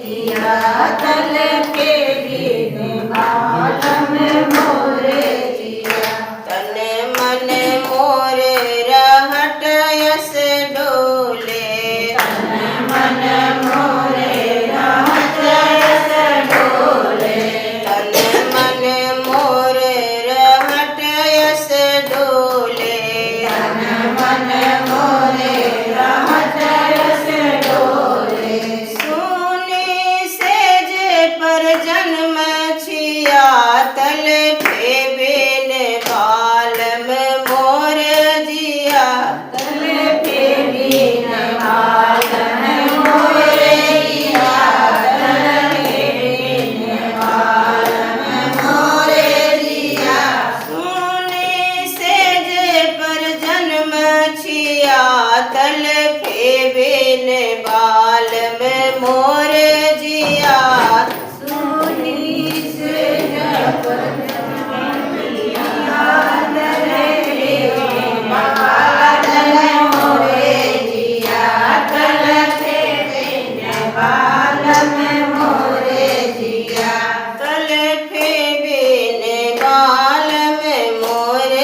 जिया तल के बिन बालम मोरे जिया। तन मन मोर रहट यस डोले। तन मन मोरे रहट यस डोले। तन मन मोर रहट यस डोले। तन मन मोरे रहट यस डोले। सुनी सेज पर जन्म छिया तल फेबिन बालम मोर जिया। तल फेबिन बालम मोर जिया। तल फेबिन बालम मोर जिया। सुनी सेज पर जन्म छिया तल फेबिन बालम मोर जिया। सुनी सेज पर जन्म छिया तल फेबिन बालम मोर जिया। तल फेबिन बालम मोर जिया। तल फेबिन बालम मोर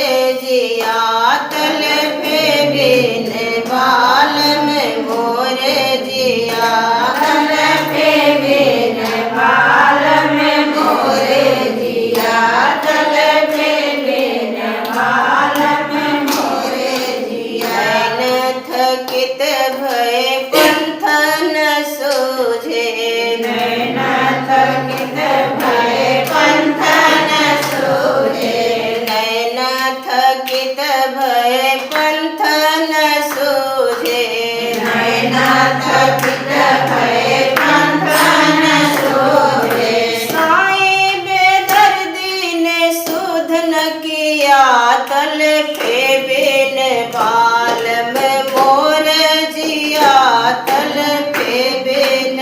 जिया। तल फेबिन बालम मोर जिया। तल फेबिन बालम मोर जिया। तल फेबिन बालम मोर जिया। नैन थकित भय पंथ न सूझे। नैन थकित भय पंथ न सूझे। नैन थकित भय पंथ न सूझे। नैन थकित भय पंथ न सूझे। साईं बेदर्दी ने सुध न किया तल फेबिन बालम मोर जिया। तल फेबिन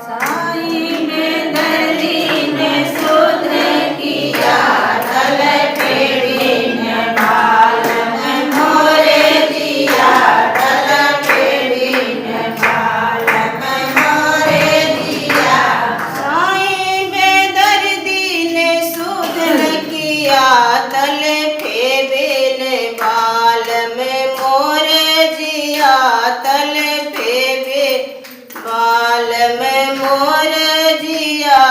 साईं बेदर्दी ने सुध किया तल फेबिन बालम मोर जिया। तल फेबिन बालम मोर जिया। साईं बेदर्दी ने सुध न किया तल फेबिन बालम मोर जिया। तल फेबिन बालम मोर जिया।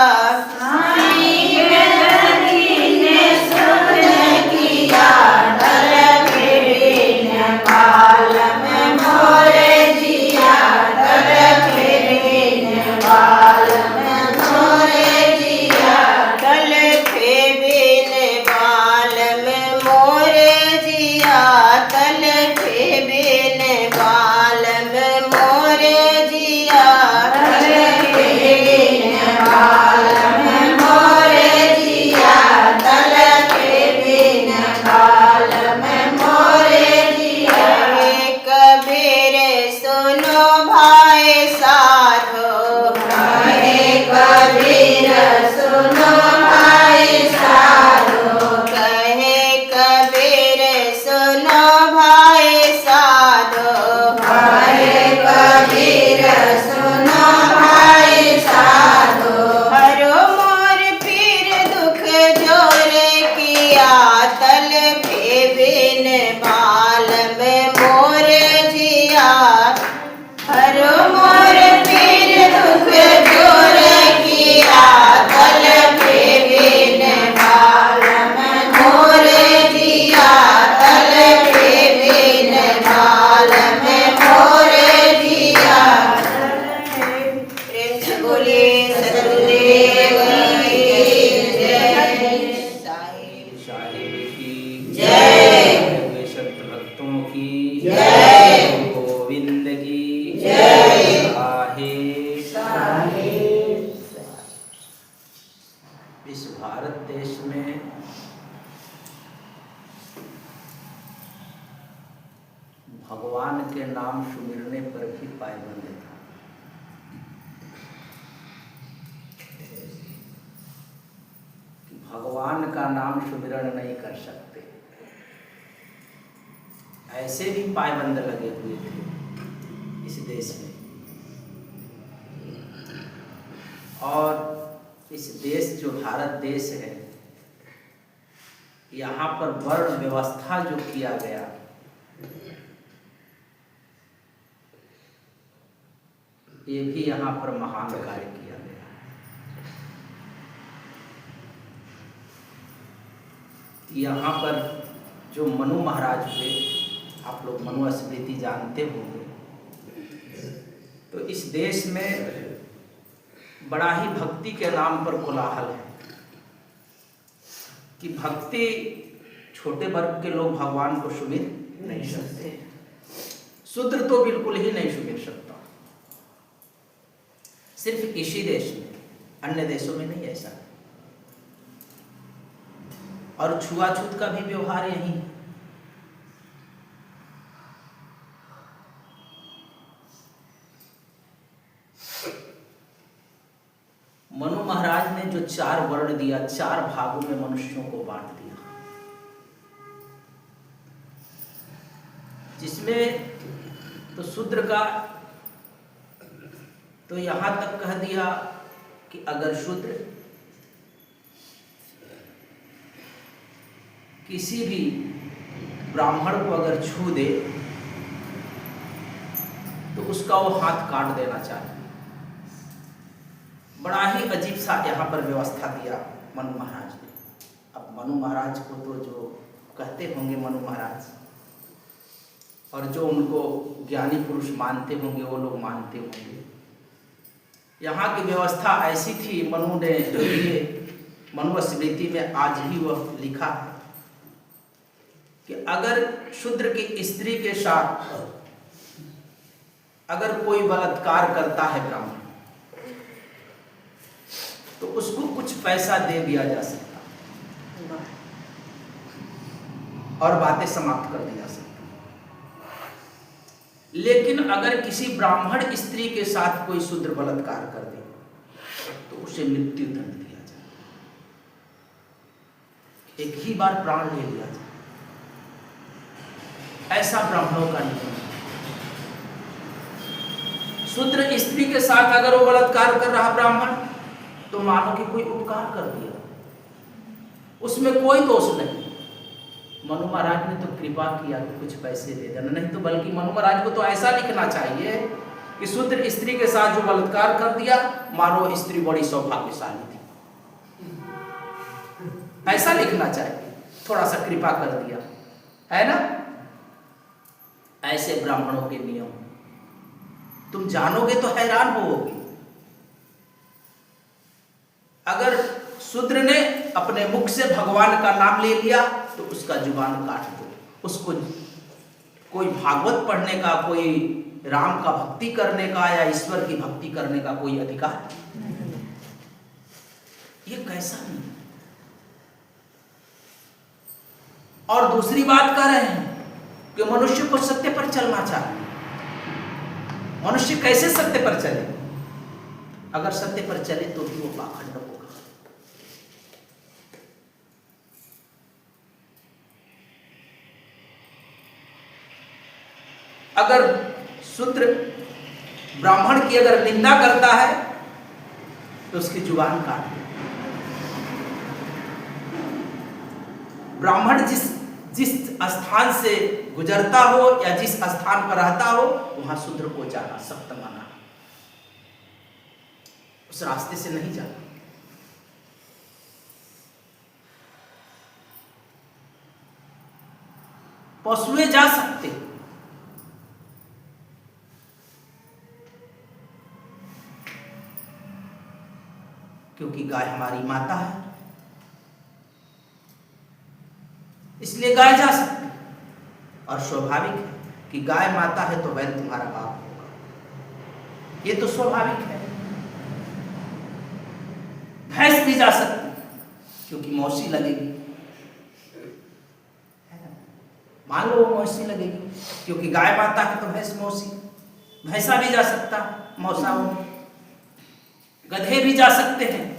साईं बेदर्दी ने सुध न किया तल फेबिन बालम मोर जिया। तल फेबिन बालम मोर जिया। तल फेबिन बालम मोर जिया। तल फेबिन बालम मोर जिया। तल फेबिन बालम मोर जिया। तल फेबिन बालम मोर जिया। कबीर सुनो भाई साधो। कहे कबीर सुनो भाई साधो। कहे कबीर सुनो भाई साधो। कहे कबीर सुनो भाई साधो। हरो मोर पीर दुख जोर किया तल फेबिन बालम मोर जिया। हरो मोर पीर दुख जोर किया तल फेबिन बालम मोर जिया। तल फेबिन बालम मोर जिया। प्रेम से बोलिए सतगुरुदेव की जय। साहिब की जय। वे संत भक्तों की जय। गोविंद की जय। साहिब। साहिब। इस भारत देश में भगवान के नाम सुमिरने पर भी पाबंद था। भगवान का नाम सुमिरन नहीं कर सकते, ऐसे भी पाबंद लगे हुए थे इस देश में। और इस देश जो भारत देश है, यहाँ पर वर्ण व्यवस्था जो किया गया, ये भी यहाँ पर महान कार्य किया गया। यहाँ पर जो मनु महाराज हुए, आप लोग मनुस्मृति जानते होंगे, तो इस देश में बड़ा ही भक्ति के नाम पर कोलाहल है कि भक्ति छोटे वर्ग के लोग भगवान को सुमिर नहीं सकते, शूद्र तो बिल्कुल ही नहीं सुमिर सकता। सिर्फ इसी देश में, अन्य देशों में नहीं ऐसा। और छुआछूत का भी व्यवहार यही है। मनु महाराज ने जो 4 वर्ण दिया, 4 भागों में मनुष्यों को बांट दिया, जिसमें तो शूद्र का तो यहां तक कह दिया कि अगर शूद्र किसी भी ब्राह्मण को अगर छू दे तो उसका वो हाथ काट देना चाहिए। बड़ा ही अजीब सा यहाँ पर व्यवस्था दिया मनु महाराज ने। अब मनु महाराज को तो जो कहते होंगे मनु महाराज, और जो उनको ज्ञानी पुरुष मानते होंगे वो लोग मानते होंगे। यहाँ की व्यवस्था ऐसी थी, मनु ने जो ये मनुस्मृति में आज भी वह लिखा है कि अगर शूद्र की स्त्री के साथ अगर कोई बलात्कार करता है ब्राह्मण, तो उसको कुछ पैसा दे दिया जा सकता और बातें समाप्त कर दी जा सकती। लेकिन अगर किसी ब्राह्मण स्त्री के साथ कोई शूद्र बलात्कार कर दे तो उसे मृत्यु दंड दिया जाए, एक ही बार प्राण ले लिया जाए, ऐसा ब्राह्मणों का नियम। शूद्र स्त्री के साथ अगर वो बलात्कार कर रहा ब्राह्मण, तो मानो कि कोई उपकार कर दिया, उसमें कोई दोष नहीं। मनु महाराज ने तो कृपा किया कि कुछ पैसे दे देना, नहीं तो बल्कि मनु महाराज को तो ऐसा लिखना चाहिए कि शूद्र स्त्री के साथ जो बलात्कार कर दिया, मानो स्त्री बड़ी सौभाग्यशाली थी, ऐसा लिखना चाहिए। थोड़ा सा कृपा कर दिया, है ना? ऐसे ब्राह्मणों के नियम तुम जानोगे तो हैरान होगे। अगर शूद्र ने अपने मुख से भगवान का नाम ले लिया तो उसका जुबान काट दो। उसको कोई भागवत पढ़ने का, कोई राम का भक्ति करने का या ईश्वर की भक्ति करने का कोई अधिकार नहीं। ये कैसा नहीं। और दूसरी बात कह रहे हैं कि मनुष्य को सत्य पर चलना चाहिए। मनुष्य कैसे सत्य पर चले? अगर सत्य पर चले तो भी वो पाखंड होगा। अगर शूद्र ब्राह्मण की अगर निंदा करता है तो उसकी जुबान काट दे। ब्राह्मण जिस स्थान से गुजरता हो या जिस स्थान पर रहता हो, वहां शूद्र को जाना सख्त माना, उस रास्ते से नहीं जाना। पशुएं जा सकते, क्योंकि गाय हमारी माता है, इसलिए गाय जा सकती। और स्वाभाविक है कि गाय माता है तो बैल तुम्हारा बाप होगा, ये तो स्वाभाविक है। भैंस भी जा सकती क्योंकि मौसी लगेगी, मान लो वो मौसी लगेगी, क्योंकि गाय माता है तो भैंस मौसी। भैंसा भी जा सकता, मौसा हो। गधे भी जा सकते हैं,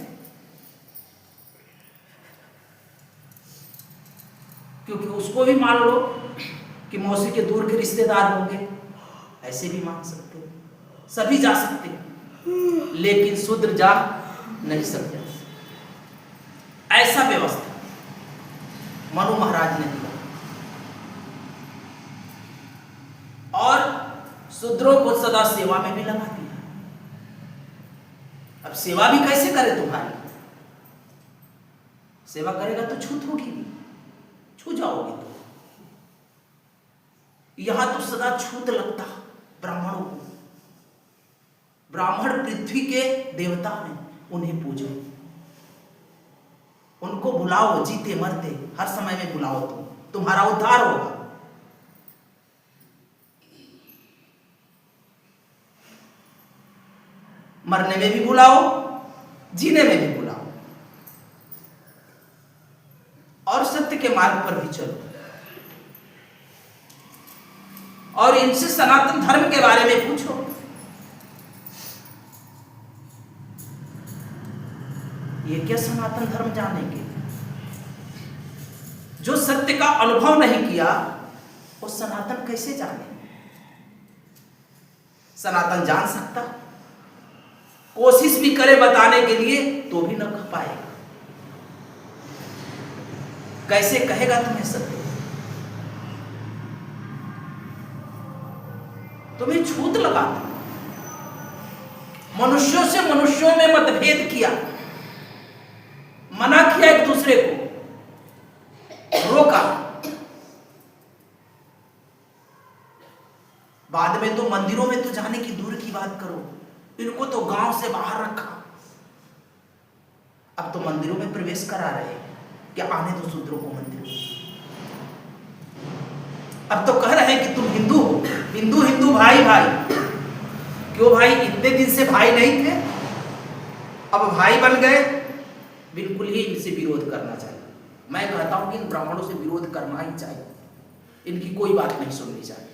क्योंकि उसको भी मान लो कि मौसी के दूर के रिश्तेदार होंगे, ऐसे भी मान सकते हो। सभी जा सकते हैं, लेकिन शूद्र जा नहीं सकते। ऐसा व्यवस्था मनु महाराज ने दिया और शूद्रों को सदा सेवा में भी लगा दिया। अब सेवा भी कैसे करे तुम्हारी? सेवा करेगा तो छूत होगी, छू जाओगे तो। यहां तो सदा छूत लगता ब्राह्मणों को। ब्राह्मण पृथ्वी के देवता हैं, उन्हें पूजो, उनको बुलाओ, जीते मरते हर समय में बुलाओ, तुम्हारा उद्धार होगा। मरने में भी बुलाओ, जीने में भी बुलाओ, और सत्य के मार्ग पर भी चलो, और इनसे सनातन धर्म के बारे में पूछो। ये क्या सनातन धर्म जानेंगे? जो सत्य का अनुभव नहीं किया वो सनातन कैसे जाने? सनातन जान सकता, कोशिश भी करे बताने के लिए तो भी न कह पाएगा। कैसे कहेगा तुम्हें सत्य? तुम्हें छूत लगाता, मनुष्यों से मनुष्यों में मतभेद किया, मना किया, एक दूसरे को रोका। बाद में तो मंदिरों में तो जाने की दूर की बात करो, इनको तो गांव से बाहर रखा। अब तो मंदिरों में प्रवेश करा रहे, क्या आने दो शूद्रों को मंदिर में। अब तो कह रहे हैं कि तुम हिंदू हो, हिंदू हिंदू भाई भाई। क्यों भाई? इतने दिन से भाई नहीं थे, अब भाई बन गए। बिल्कुल ही इनसे विरोध करना चाहिए। मैं कहता हूं कि इन ब्राह्मणों से विरोध करना ही चाहिए, इनकी कोई बात नहीं सुननी चाहिए।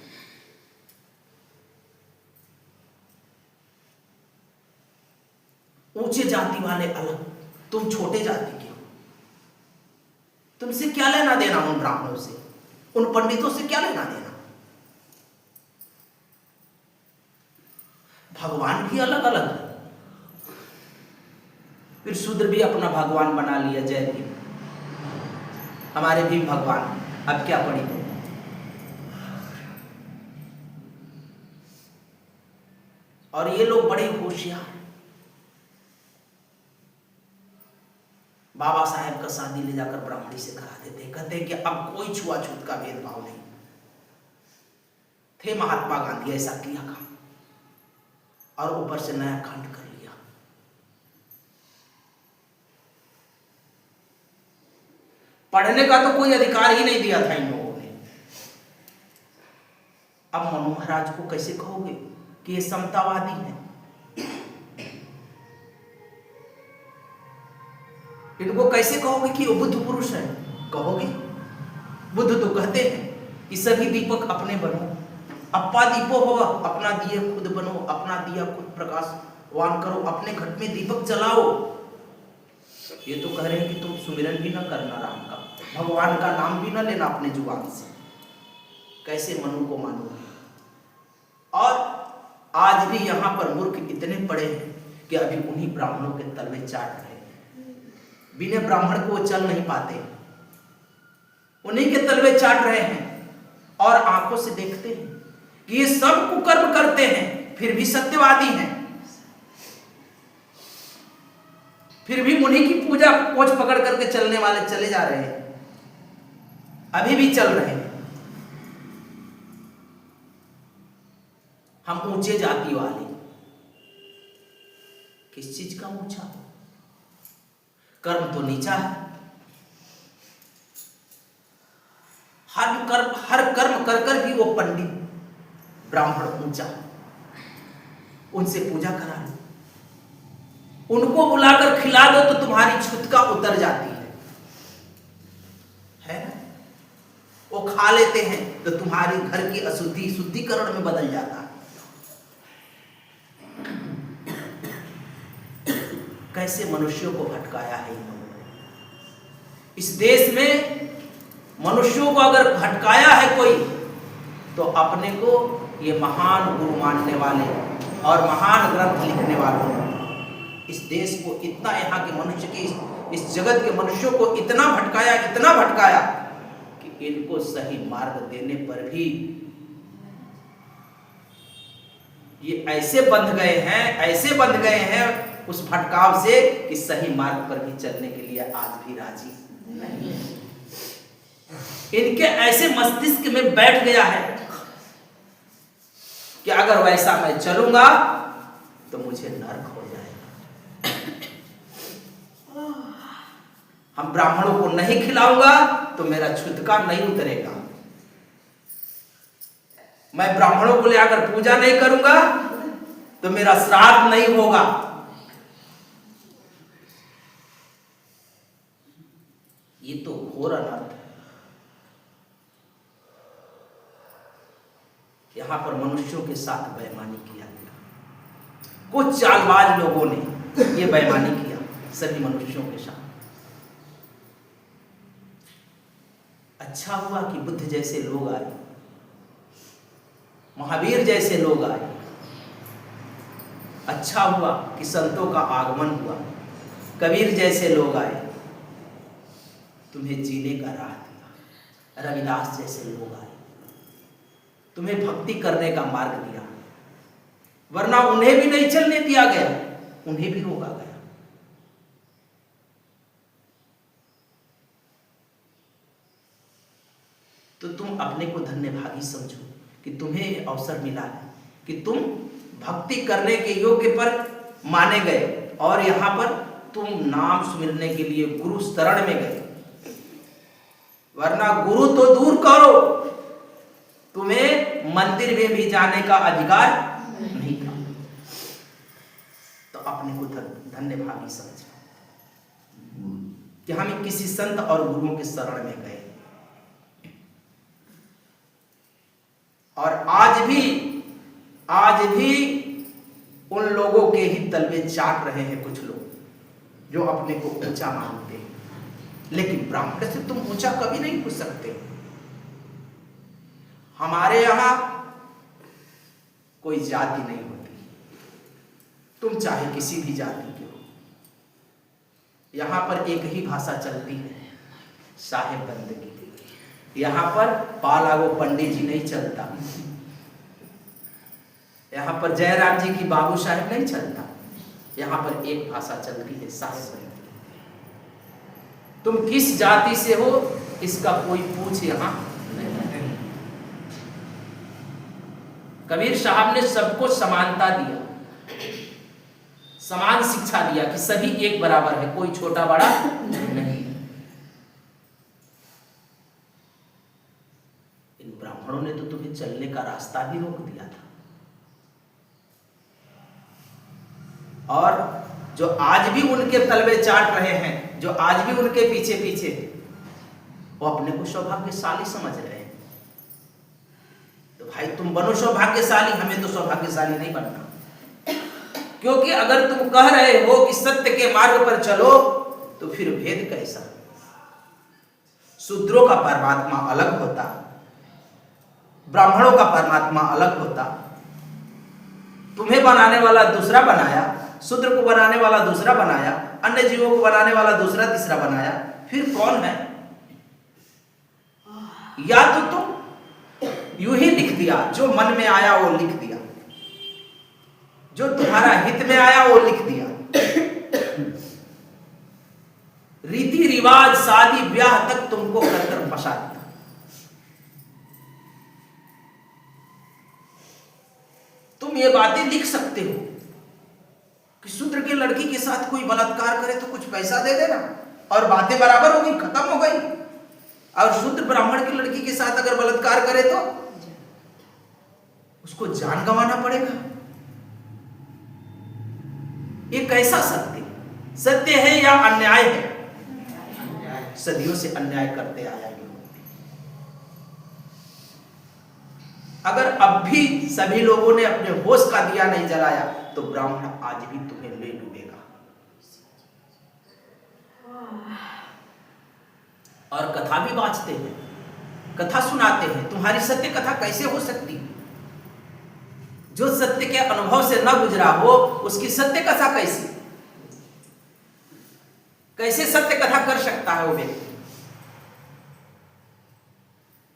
ऊंचे जाति वाले अलग, तुम छोटे जाति के हो, तुमसे क्या लेना देना उन ब्राह्मणों से, उन पंडितों से क्या लेना देना? भगवान भी अलग अलग है। फिर शूद्र भी अपना भगवान बना लिया, जय भीम, हमारे भीम भगवान। अब क्या पड़ी तो? और ये लोग बड़े होशियार। बाबा साहेब का शादी ले जाकर ब्राह्मणी से करा देते, कहते हैं कि अब कोई छुआछूत का भेदभाव नहीं। थे महात्मा गांधी, ऐसा किया काम, और ऊपर से नया खंड कर लिया। पढ़ने का तो कोई अधिकार ही नहीं दिया था इन लोगों ने। अब मनु महाराज को कैसे कहोगे कि ये समतावादी है? इनको कैसे कहोगे कि वो बुद्ध पुरुष है? कहोगे? बुद्ध तो कहते हैं कि सभी दीपक अपने बनो, अप्पा दीपो हो, अपना दिए खुद बनो, अपना दिया खुद प्रकाशवान करो, अपने घट में दीपक जलाओ। ये तो कह रहे हैं कि तुम सुमिरन भी न करना राम का, भगवान का नाम भी न लेना अपने जुबान से। कैसे मनु को मानोगे? और आज भी यहाँ पर मूर्ख इतने पड़े हैं कि अभी उन्हीं ब्राह्मणों के तलवे चाट रहे हैं। बिना ब्राह्मण को वो चल नहीं पाते, उन्हीं के तलवे चाट रहे हैं, और आंखों से देखते हैं कि ये सब कुकर्म करते हैं, फिर भी सत्यवादी हैं, फिर भी मुनि की पूजा पोंछ पकड़ करके चलने वाले चले जा रहे हैं, अभी भी चल रहे हैं। हम ऊंचे जाति वाले, किस चीज का ऊंचा? कर्म तो नीचा है। हर कर्म कर कर भी वो पंडित ब्राह्मण ऊंचा, उनसे पूजा करा लो, उनको बुलाकर खिला दो तो तुम्हारी छुतका उतर जाती है ना? वो खा लेते हैं तो तुम्हारी घर की अशुद्धि शुद्धिकरण में बदल जाता है। कैसे मनुष्यों को भटकाया है इन लोगों ने। इस देश में मनुष्यों को अगर भटकाया है कोई, तो अपने को ये महान गुरु मानने वाले और महान ग्रंथ लिखने वालों ने। इस देश को इतना, यहाँ के मनुष्य की, इस जगत के मनुष्यों को इतना भटकाया कि इनको सही मार्ग देने पर भी ये ऐसे बंध गए हैं उस भटकाव से कि सही मार्ग पर भी चलने के लिए आज भी राजी नहीं। इनके ऐसे मस्तिष्क में बैठ गया है कि अगर वैसा मैं चलूंगा तो मुझे नरक हो जाएगा। हम ब्राह्मणों को नहीं खिलाऊंगा तो मेरा छुतका नहीं उतरेगा। मैं ब्राह्मणों को ले आकर पूजा नहीं करूंगा तो मेरा श्राद्ध नहीं होगा। ये तो घोर अनर्थ है। यहां पर मनुष्यों के साथ बेईमानी किया गया। कुछ चालबाज लोगों ने ये बेईमानी किया सभी मनुष्यों के साथ। अच्छा हुआ कि बुद्ध जैसे लोग आए, महावीर जैसे लोग आए। अच्छा हुआ कि संतों का आगमन हुआ, कबीर जैसे लोग आए, तुम्हें जीने का राह दिया। रविदास जैसे लोग आए, तुम्हें भक्ति करने का मार्ग दिया, वरना उन्हें भी नहीं चलने दिया गया, उन्हें भी रोका गया। तो तुम अपने को धन्यभागी समझो कि तुम्हें यह अवसर मिला है कि तुम भक्ति करने के योग्य पर माने गए और यहां पर तुम नाम सुमिरने के लिए गुरु शरण में गए। वरना गुरु तो दूर करो, तुम्हें मंदिर में भी जाने का अधिकार नहीं था। तो अपने को धन्यभागी समझो कि हम किसी संत और गुरुओं के शरण में गए। और आज भी उन लोगों के ही तलवे चाट रहे हैं कुछ लोग जो अपने को ऊंचा मानते हैं। लेकिन ब्राह्मण से तुम ऊंचा कभी नहीं हो सकते। हमारे यहां कोई जाति नहीं होती, तुम चाहे किसी भी जाति के हो। यहां पर एक ही भाषा चलती है, साहेब बंदगी। यहां पर पालागो पंडित जी नहीं चलता, यहां पर जयराम जी की बाबू साहेब नहीं चलता। यहां पर एक भाषा चलती है, साहेब बंदगी। तुम किस जाति से हो इसका कोई पूछ यहां नहीं। कबीर साहब ने सबको समानता दिया, समान शिक्षा दिया कि सभी एक बराबर है, कोई छोटा बड़ा नहीं। इन ब्राह्मणों ने तो तुम्हें चलने का रास्ता भी रोक दिया था। और जो आज भी उनके तलवे चाट रहे हैं, जो आज भी उनके पीछे पीछे, वो अपने को सौभाग्यशाली समझ रहे हैं। तो भाई तुम बनो सौभाग्यशाली, हमें तो सौभाग्यशाली नहीं बनना। क्योंकि अगर तुम कह रहे हो कि सत्य के मार्ग पर चलो तो फिर भेद कैसा? शूद्रों का परमात्मा अलग होता, ब्राह्मणों का परमात्मा अलग होता। तुम्हें बनाने वाला दूसरा बनाया, शूद्र को बनाने वाला दूसरा बनाया, अन्य जीवों को बनाने वाला दूसरा तीसरा बनाया। फिर कौन है? या तो तुम यूं ही लिख दिया, जो मन में आया वो लिख दिया, जो तुम्हारा हित में आया वो लिख दिया। रीति रिवाज शादी ब्याह तक तुमको कर फंसा दिया। तुम ये बातें लिख सकते हो कि शूद्र की लड़की के साथ कोई बलात्कार करे तो कुछ पैसा दे देना और बातें बराबर हो गई, खत्म हो गई। और शूद्र ब्राह्मण की लड़की के साथ अगर बलात्कार करे तो उसको जान गंवाना पड़ेगा। ये कैसा सत्य? सत्य है या अन्याय है? सदियों से अन्याय करते आया है। अगर अब भी सभी लोगों ने अपने होश का दिया नहीं जलाया तो ब्राह्मण आज भी तुम्हें ले डूबेगा। और कथा भी बाँचते हैं, कथा सुनाते हैं। तुम्हारी सत्य कथा कैसे हो सकती? जो सत्य के अनुभव से न गुजरा हो उसकी सत्य कथा कैसी? कैसे सत्य कथा कर सकता है वो व्यक्ति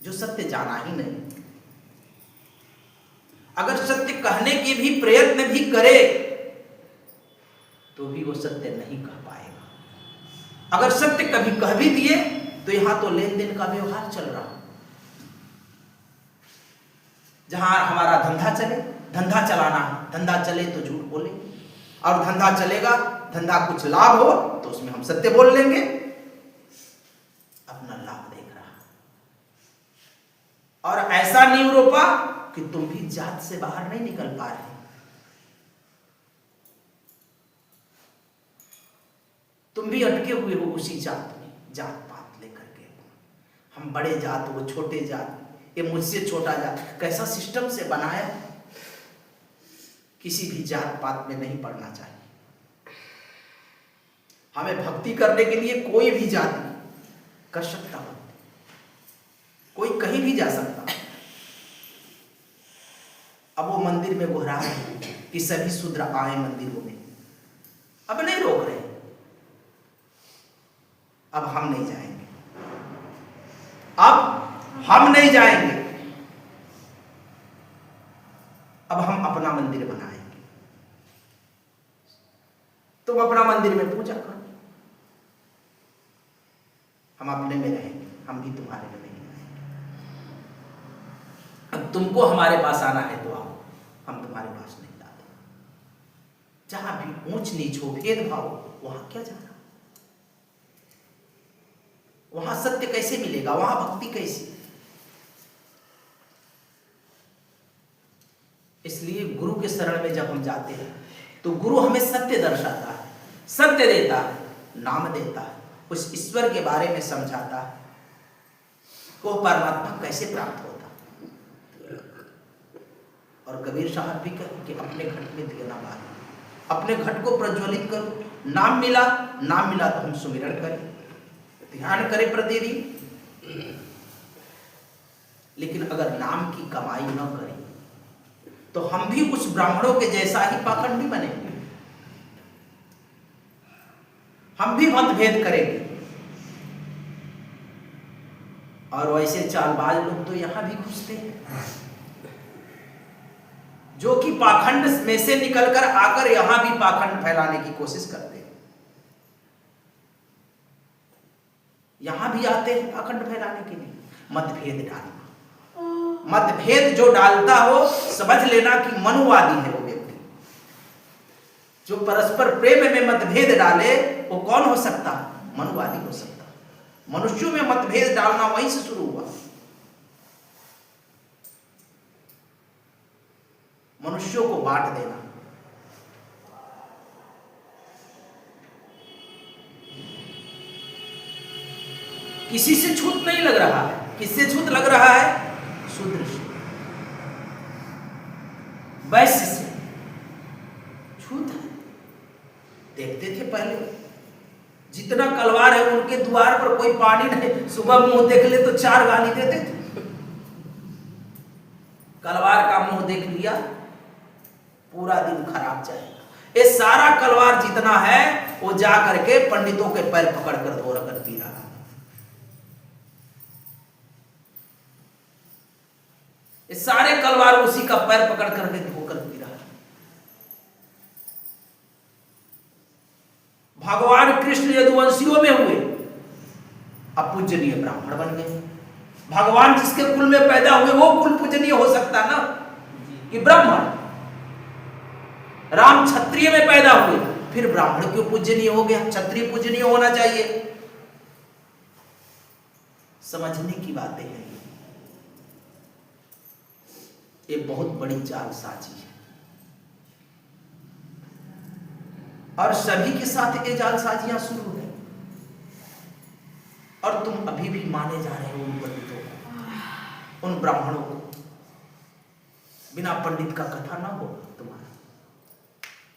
जो सत्य जाना ही नहीं? अगर सत्य कहने के भी प्रयत्न भी करे तो भी वो सत्य नहीं कह पाएगा। अगर सत्य कभी कह भी दिए तो यहां तो लेन देन का व्यवहार चल रहा, जहां हमारा धंधा चले, धंधा चलाना है, धंधा चले तो झूठ बोले, और धंधा चलेगा, धंधा कुछ लाभ हो तो उसमें हम सत्य बोल लेंगे। अपना लाभ देख रहा, और ऐसा नींव रोपा कि तुम भी जात से बाहर नहीं निकल पा रहे। तुम भी अटके हुए हो उसी जात में, जात पात लेकर के। हम बड़े जात, वो छोटे जात, ये मुझसे छोटा जात, कैसा सिस्टम से बनाया। किसी भी जात पात में नहीं पड़ना चाहिए। हमें भक्ति करने के लिए कोई भी जाति कर सकता है, कोई कहीं भी जा सकता। अब वो मंदिर में गुहार है कि सभी शूद्र आए मंदिरों में, अब नहीं रोक रहे। अब हम नहीं जाएंगे, अब हम नहीं जाएंगे, अब हम अपना मंदिर बनाएंगे। तुम अपना मंदिर में पूजा करो, हम अपने में रहेंगे, हम भी तुम्हारे में नहीं रहेंगे। अब तुमको हमारे पास आना है तो आओ, हम तुम्हारे पास नहीं आते। जहां भी ऊंच नीच हो, भेदभाव, वहां क्या जाना? वहां सत्य कैसे मिलेगा? वहां भक्ति कैसी? इसलिए गुरु के शरण में जब हम जाते हैं तो गुरु हमें सत्य दर्शाता है, सत्य देता है, नाम देता है, उस ईश्वर के बारे में समझाता है, वो परमात्मा कैसे प्राप्त होता। और कबीर साहब भी कहते कि अपने घट में दिया ना बार, अपने घट को प्रज्वलित करो। नाम मिला, नाम मिला तो हम सुमिरन करें, ध्यान करें प्रतिदिन। लेकिन अगर नाम की कमाई न करें तो हम भी उस ब्राह्मणों के जैसा ही पाखंडी बनेंगे, हम भी मतभेद करेंगे। और वैसे चालबाज लोग तो यहां भी घुसते हैं, जो कि पाखंड में से निकलकर आकर यहां भी पाखंड फैलाने की कोशिश करते हैं। यहां भी आते हैं पाखंड फैलाने के लिए, मतभेद डालना। मतभेद जो डालता हो समझ लेना कि मनुवादी है वो व्यक्ति। जो परस्पर प्रेम में मतभेद डाले वो कौन हो सकता है? मनुवादी हो सकता है। मनुष्यों में मतभेद डालना वहीं से शुरू हुआ। मनुष्यों को बांट देना। किसी से छूत नहीं लग रहा है, किससे छूत लग रहा है? शूद्र से, वैश्य से छूत है। देखते थे पहले, जितना कलवार है उनके द्वार पर कोई पानी नहीं, सुबह मुंह देख ले तो 4 गाली देते थे। कलवार का मुंह देख लिया पूरा दिन खराब जाएगा। ये सारा कलवार जितना है वो जा करके पंडितों के पैर पकड़कर धो रखकर पी रहा है। ये सारे कलवार उसी का पैर पकड़ करके धोकर पी रहा है। भगवान कृष्ण यदुवंशियों में हुए, अब पूजनीय ब्राह्मण बन गए। भगवान जिसके कुल में पैदा हुए वो कुल पूजनीय हो सकता ना कि ब्राह्मण। राम क्षत्रिय में पैदा हुए, फिर ब्राह्मण क्यों पूजनीय हो गया? क्षत्रिय पूजनीय होना चाहिए। समझने की बातें हैं, ये बहुत बड़ी जालसाजी है और सभी के साथ ये जालसाजियां शुरू है। और तुम अभी भी माने जा रहे हो उन पंडितों को, उन ब्राह्मणों को। बिना पंडित का कथा ना हो तुम्हारा।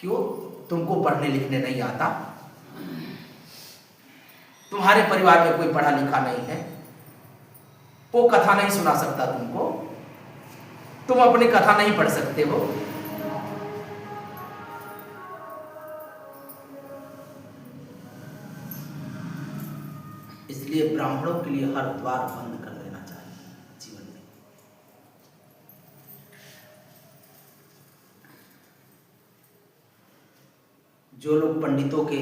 क्यों? तुमको पढ़ने लिखने नहीं आता, तुम्हारे परिवार में कोई पढ़ा लिखा नहीं है, वो कथा नहीं सुना सकता तुमको, तुम अपनी कथा नहीं पढ़ सकते हो। इसलिए ब्राह्मणों के लिए हर द्वार बंद कर देना चाहिए जीवन में। जो लोग पंडितों के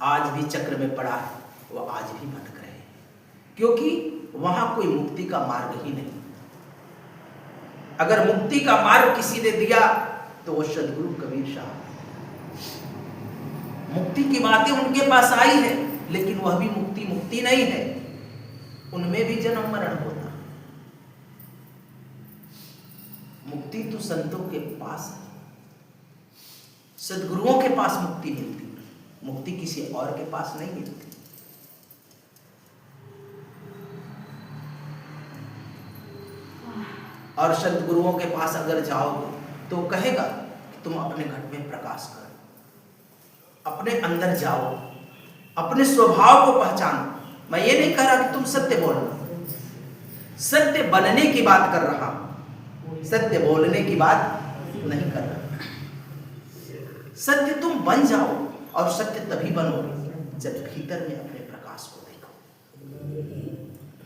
आज भी चक्र में पड़ा है वो आज भी भटक रहे हैं, क्योंकि वहां कोई मुक्ति का मार्ग ही नहीं। अगर मुक्ति का मार्ग किसी ने दिया तो वो सदगुरु कबीर साहब। मुक्ति की बातें उनके पास आई है, लेकिन वह भी मुक्ति नहीं है, उनमें भी जन्म मरण होता। मुक्ति तो संतों के पास है, सदगुरुओं के पास मुक्ति मिलती है, मुक्ति किसी और के पास नहीं मिलती। और सदगुरुओं के पास अगर जाओगे तो कहेगा कि तुम अपने घट में प्रकाश करो, अपने अंदर जाओ, अपने स्वभाव को पहचानो। मैं ये नहीं कह रहा कि तुम सत्य बोलना, सत्य बनने की बात कर रहा हूं, सत्य बोलने की बात नहीं कर रहा। सत्य तुम बन जाओ, और सत्य तभी बनोगे जब भीतर में अपने प्रकाश को देखो।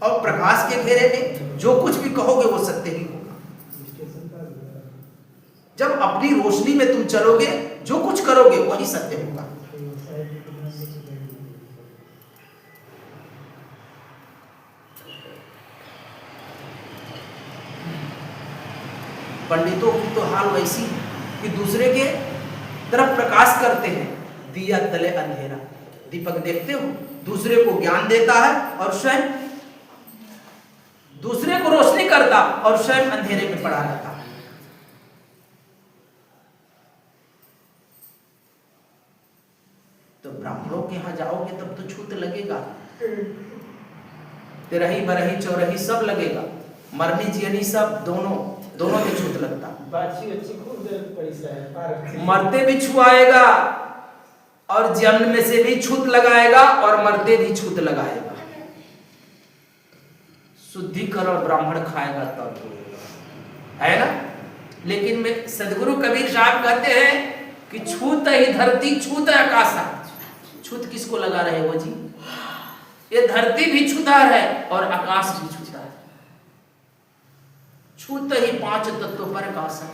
और प्रकाश के घेरे में जो कुछ भी कहोगे वो सत्य ही होगा। जब अपनी रोशनी में तुम चलोगे, जो कुछ करोगे वही सत्य होगा। पंडितों की तो हाल वैसी है कि दूसरे के तरफ प्रकाश करते हैं, दिया तले अंधेरा। दीपक देखते हो, दूसरे को ज्ञान देता है और स्वयं दूसरे को रोशनी करता और स्वयं अंधेरे में पड़ा रहता। तो ब्राह्मणों के यहां जाओगे तब तो छूत लगेगा, तेरही बरही चौरही सब लगेगा, मरनी जियनी सब दोनों में छूत लगता। मरते भी छुआएगा और जन्म में से भी छूत लगाएगा और मरते भी छूत लगाएगा। शुद्धिकरण ब्राह्मण खाएगा तब है ना। लेकिन में सदगुरु कबीर साहब कहते हैं कि छूत ही धरती छूत आकाशा। छूत किसको लगा रहे हो जी? ये धरती भी छूतार है और आकाश भी छूतार है। छूत ही पांच तत्व पर आकाशा,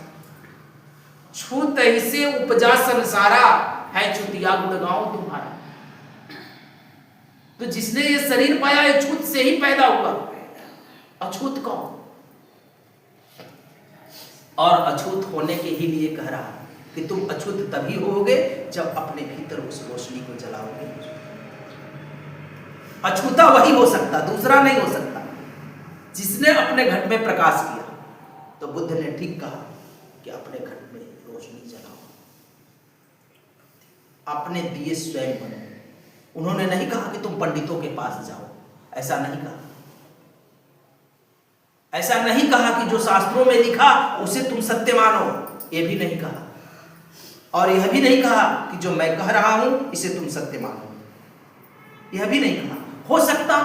छूत ही से उपजा संसारा, है छुतिया गुणगांव तुम्हारा। तो जिसने ये शरीर पाया है छूत से ही पैदा हुआ। अछूत कौन? और अछूत होने के ही लिए कह रहा कि तुम अछूत तभी होगे जब अपने भीतर उस रोशनी को जलाओगे। अछूता वही हो सकता, दूसरा नहीं हो सकता, जिसने अपने घट में प्रकाश किया। तो बुद्ध ने ठीक कहा कि अपने घट में रोशनी जलाओ, अपने दिए स्वयं बनो। उन्होंने नहीं कहा कि तुम पंडितों के पास जाओ, ऐसा नहीं कहा। ऐसा नहीं कहा कि जो शास्त्रों में लिखा उसे तुम सत्य मानो, यह भी नहीं कहा। और यह भी नहीं कहा कि जो मैं कह रहा हूं इसे तुम सत्य मानो, यह भी नहीं कहा। हो सकता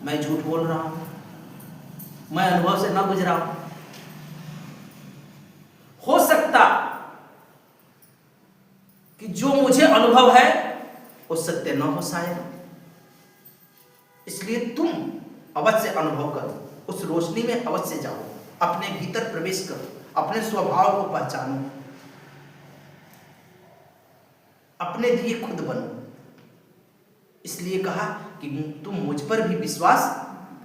मैं झूठ बोल रहा हूं, मैं अनुभव से न गुजरा हूं, हो सकता कि जो मुझे अनुभव है वो सत्य न हो शायद। इसलिए तुम अवश्य अनुभव करो, उस रोशनी में अवश्य जाओ, अपने भीतर प्रवेश करो, अपने स्वभाव को पहचानो, अपने लिए खुद बनो। इसलिए कहा कि तुम मुझ पर भी विश्वास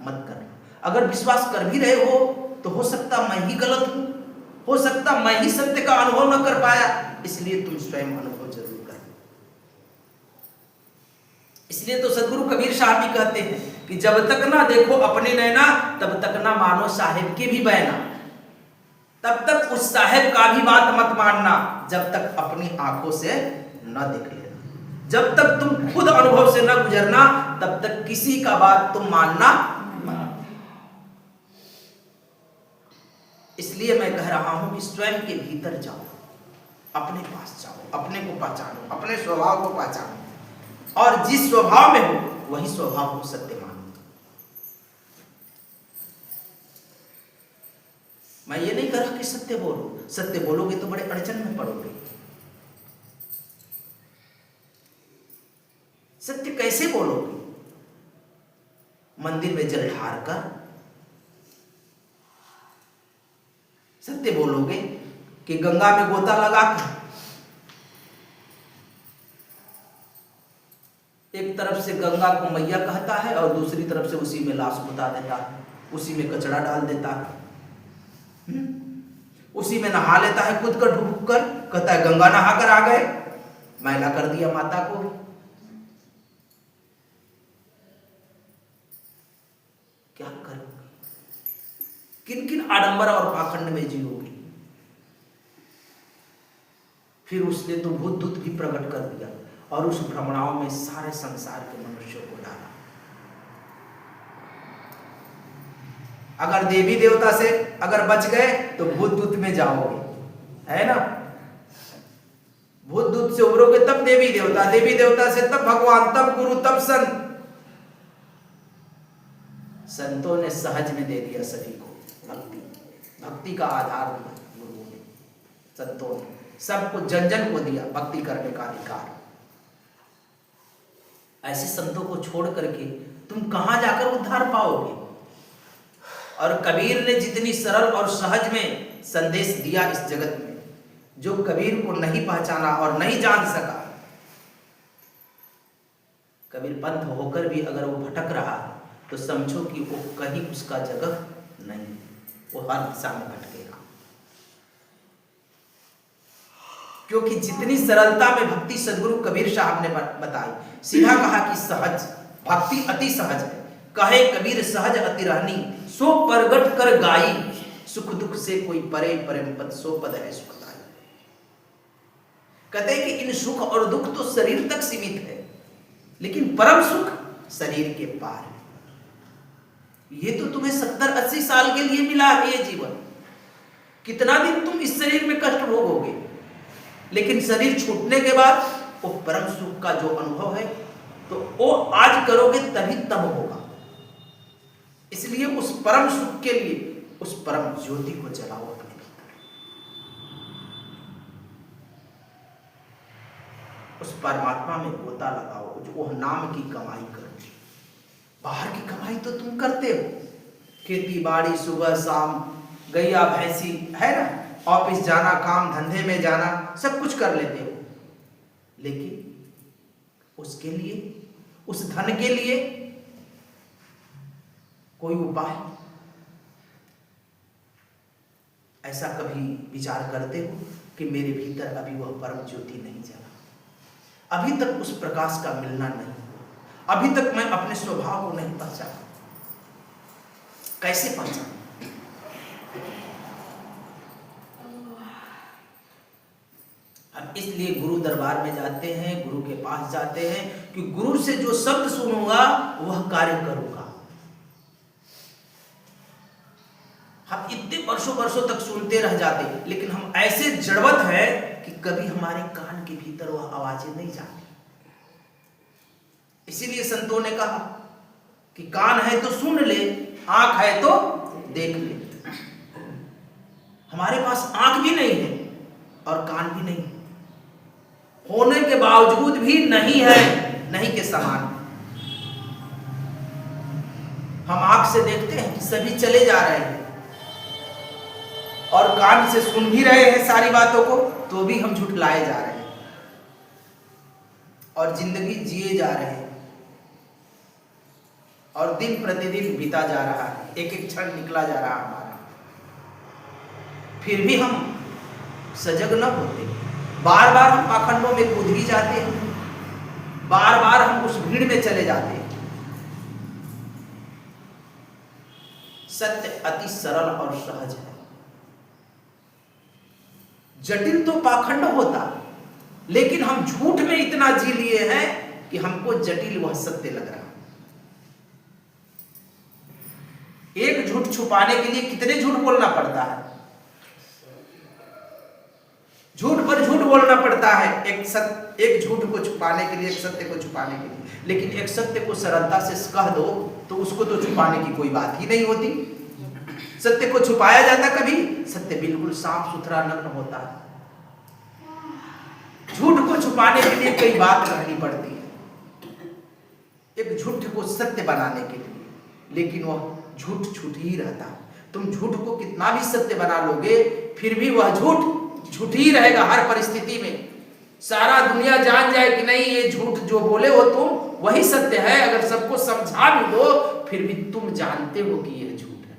मत करना। अगर विश्वास कर भी रहे हो तो हो सकता मैं ही गलत हूं, हो सकता मैं ही सत्य का अनुभव न कर पाया, इसलिए तुम स्वयं अनुभव जरूर करो। इसलिए तो सदगुरु कबीर साहब भी कहते हैं कि जब तक ना देखो अपने नैना तब तक ना मानो साहेब के भी बहना। तब तक उस साहेब का भी बात मत मानना जब तक अपनी आंखों से न देख लेना। जब तक तुम खुद अनुभव से न गुजरना तब तक किसी का बात तुम मानना मत। इसलिए मैं कह रहा हूं कि स्वयं के भीतर जाओ, अपने पास जाओ, अपने को पहचानो, अपने स्वभाव को पहचानो, और जिस स्वभाव में हो वही स्वभाव को सत्य मानो। मैं ये नहीं कह रहा कि सत्य बोलो, सत्य बोलोगे तो बड़े अड़चन में पड़ोगे। सत्य कैसे बोलोगे? मंदिर में जल ढार कर सत्य बोलोगे कि गंगा में गोता लगाकर एक तरफ से गंगा को मैया कहता है और दूसरी तरफ से उसी में लाश बुता देता है, उसी में कचरा डाल देता है, उसी में नहा लेता है खुद कर डूब कर, कहता है गंगा नहा कर आ गए, मैला कर दिया माता को। क्या करोगे? किन किन आडंबर और पाखंड में जियोगे? फिर उसने तो भूत दूत भी प्रकट कर दिया और उस भ्रमणाओं में सारे संसार के मनुष्यों को डाला। अगर देवी देवता से अगर बच गए तो भूत दूत में जाओगे, है ना? भूत दूत से उबरोगे तब देवी देवता, देवी देवता से तब भगवान, तब गुरु, तब संत। संतों ने सहज में दे दिया सभी को भक्ति, भक्ति का आधार दिया गुरुओं ने, संतों ने सबको, जन जन को दिया भक्ति करने का अधिकार। ऐसे संतों को छोड़ करके तुम कहां जाकर उद्धार पाओगे? और कबीर ने जितनी सरल और सहज में संदेश दिया इस जगत में, जो कबीर को नहीं पहचाना और नहीं जान सका, कबीर पंथ होकर भी अगर वो भटक रहा तो समझो कि वो कहीं उसका जगह नहीं, वो हर दिशा में भटकेगा। क्योंकि जितनी सरलता में भक्ति सदगुरु कबीर साहब ने बताई, सीधा कहा कि सहज भक्ति अति सहज है, कहे कबीर सहज अति रहनी, सो प्रगट कर गाई, सुख दुख से कोई परे परम पद, सो पद है सुखदाई। कहते हैं कि इन सुख और दुख तो शरीर तक सीमित है, लेकिन परम सुख शरीर के पार है। ये तो तुम्हें 70-80 साल के लिए मिला है ये जीवन, कितना दिन तुम इस शरीर में कष्ट भोगोगे, लेकिन शरीर छूटने के बाद वो परम सुख का जो अनुभव है तो वो आज करोगे तभी तब होगा। इसलिए उस परम सुख के लिए उस परम ज्योति को जलाओ अपने भीतर, उस परमात्मा में गोता लगाओ, जो वो नाम की कमाई करो। बाहर की कमाई तो तुम करते हो, खेती बाड़ी, सुबह शाम, गैया भैंसी, है ना, ऑफिस जाना, काम धंधे में जाना, सब कुछ कर लेते हो, लेकिन उसके लिए, उस धन के लिए कोई उपाय ऐसा कभी विचार करते हो कि मेरे भीतर अभी वह परम ज्योति नहीं जला, अभी तक उस प्रकाश का मिलना नहीं, अभी तक मैं अपने स्वभाव को नहीं पहचाना? कैसे पहचान? हम इसलिए गुरु दरबार में जाते हैं, गुरु के पास जाते हैं कि गुरु से जो शब्द सुनूंगा वह कार्य करूंगा। हम इतने वर्षों तक सुनते रह जाते, लेकिन हम ऐसे जड़वत हैं कि कभी हमारे कान के भीतर वह आवाजें नहीं जाती। इसीलिए संतों ने कहा कि कान है तो सुन ले, आंख है तो देख ले। हमारे पास आंख भी नहीं है और कान भी नहीं है, होने के बावजूद भी नहीं है, नहीं के समान। हम आंख से देखते हैं कि सभी चले जा रहे हैं और कान से सुन भी रहे हैं सारी बातों को, तो भी हम झुठलाए जा रहे हैं और जिंदगी जिए जा रहे हैं और दिन प्रतिदिन बीता जा रहा है, एक एक क्षण निकला जा रहा हमारा, फिर भी हम सजग न होते। बार बार हम पाखंडों में कूद ही जाते हैं, बार बार हम उस भीड़ में चले जाते हैं। सत्य अति सरल और सहज है, जटिल तो पाखंड होता, लेकिन हम झूठ में इतना जी लिए हैं कि हमको जटिल वह सत्य लग रहा। एक झूठ छुपाने के लिए कितने झूठ बोलना पड़ता है, झूठ पर झूठ बोलना पड़ता है, एक झूठ को छुपाने के लिए, एक सत्य को छुपाने के लिए। लेकिन एक सत्य को सरलता से कह दो तो उसको तो छुपाने की कोई बात ही नहीं होती। सत्य को छुपाया जाता कभी? सत्य बिल्कुल साफ सुथरा नग्न होता है। झूठ को छुपाने के लिए कई बात कहनी पड़ती है, एक झूठ को सत्य बनाने के लिए। लेकिन वह झूठ झूठ ही रहता है। तुम झूठ को कितना भी सत्य बना लोगे, फिर भी वह झूठ झूठ ही रहेगा हर परिस्थिति में। सारा दुनिया जान जाए कि नहीं ये झूठ जो बोले हो तुम वही सत्य है, अगर सबको समझा भी दो फिर भी तुम जानते हो कि यह झूठ है।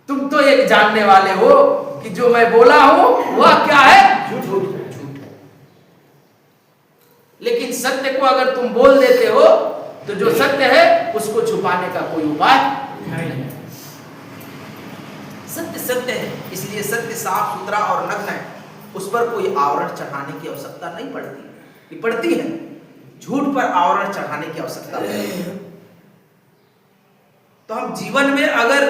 तुम तो एक जानने वाले हो कि जो मैं बोला हूं वह क्या है, झूठ है। लेकिन सत्य को अगर तुम बोल देते हो तो जो सत्य है उसको छुपाने का कोई उपाय नहीं है। सत्य सत्य है, इसलिए सत्य साफ सुथरा और नग्न है, उस पर कोई आवरण चढ़ाने की आवश्यकता नहीं पड़ती। ये पड़ती है, झूठ पर आवरण चढ़ाने की आवश्यकता पड़ती है। तो हम जीवन में अगर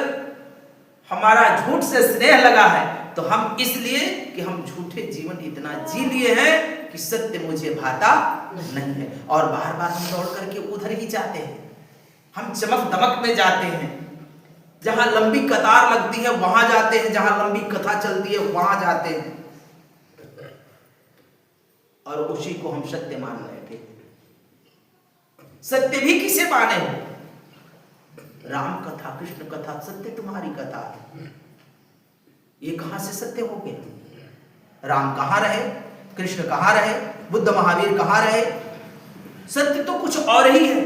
हमारा झूठ से स्नेह लगा है तो हम इसलिए कि हम झूठे जीवन इतना जी लिए हैं कि सत्य मुझे भाता नहीं है, और बार बार हम दौड़ करके उधर ही जाते हैं। हम चमक दमक में जाते हैं, जहां लंबी कतार लगती है वहां जाते हैं, जहां लंबी कथा चलती है वहां जाते हैं, और उसी को हम सत्य मान बैठे। सत्य भी किसे माने हो? राम कथा कृष्ण कथा सत्य तुम्हारी कथा है, ये कहां से सत्य हो गया? राम कहां रहे, कृष्ण कहां रहे, बुद्ध महावीर कहां रहे? सत्य तो कुछ और ही है।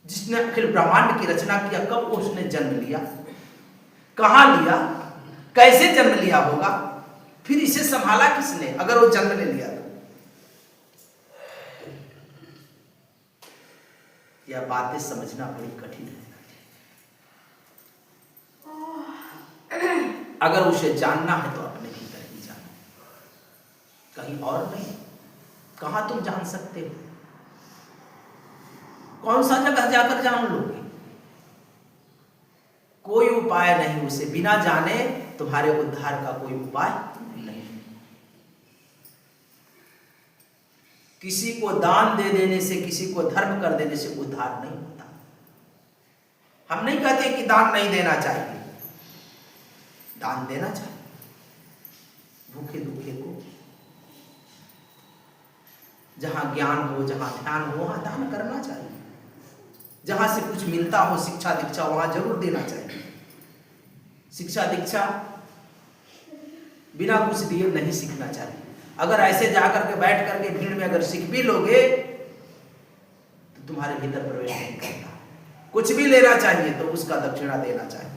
जिसने अखिल ब्रह्मांड की रचना किया, कब उसने जन्म लिया, कहां लिया, कैसे जन्म लिया होगा, फिर इसे संभाला किसने अगर वो जन्म ले लिया तो? यह बातें समझना बड़ी कठिन है। अगर उसे जानना है तो अपने भीतर ही जानो, कहीं और नहीं। कहां तुम जान सकते हो? कौन सा जगह जाकर जान लोगे? कोई उपाय नहीं, उसे बिना जाने तुम्हारे उद्धार का कोई उपाय नहीं। किसी को दान दे देने से, किसी को धर्म कर देने से उद्धार नहीं होता। हम नहीं कहते कि दान नहीं देना चाहिए, दान देना चाहिए, भूखे दुखे को। जहां ज्ञान हो, जहां ध्यान हो वहां दान करना चाहिए। जहां से कुछ मिलता हो, शिक्षा दीक्षा, वहां जरूर देना चाहिए। शिक्षा दीक्षा बिना कुछ दिए नहीं सीखना चाहिए। अगर ऐसे जाकर के बैठ करके भीड़ में अगर सीख भी लोगे तो तुम्हारे भीतर प्रवेश नहीं करता। कुछ भी लेना चाहिए तो उसका दक्षिणा देना चाहिए।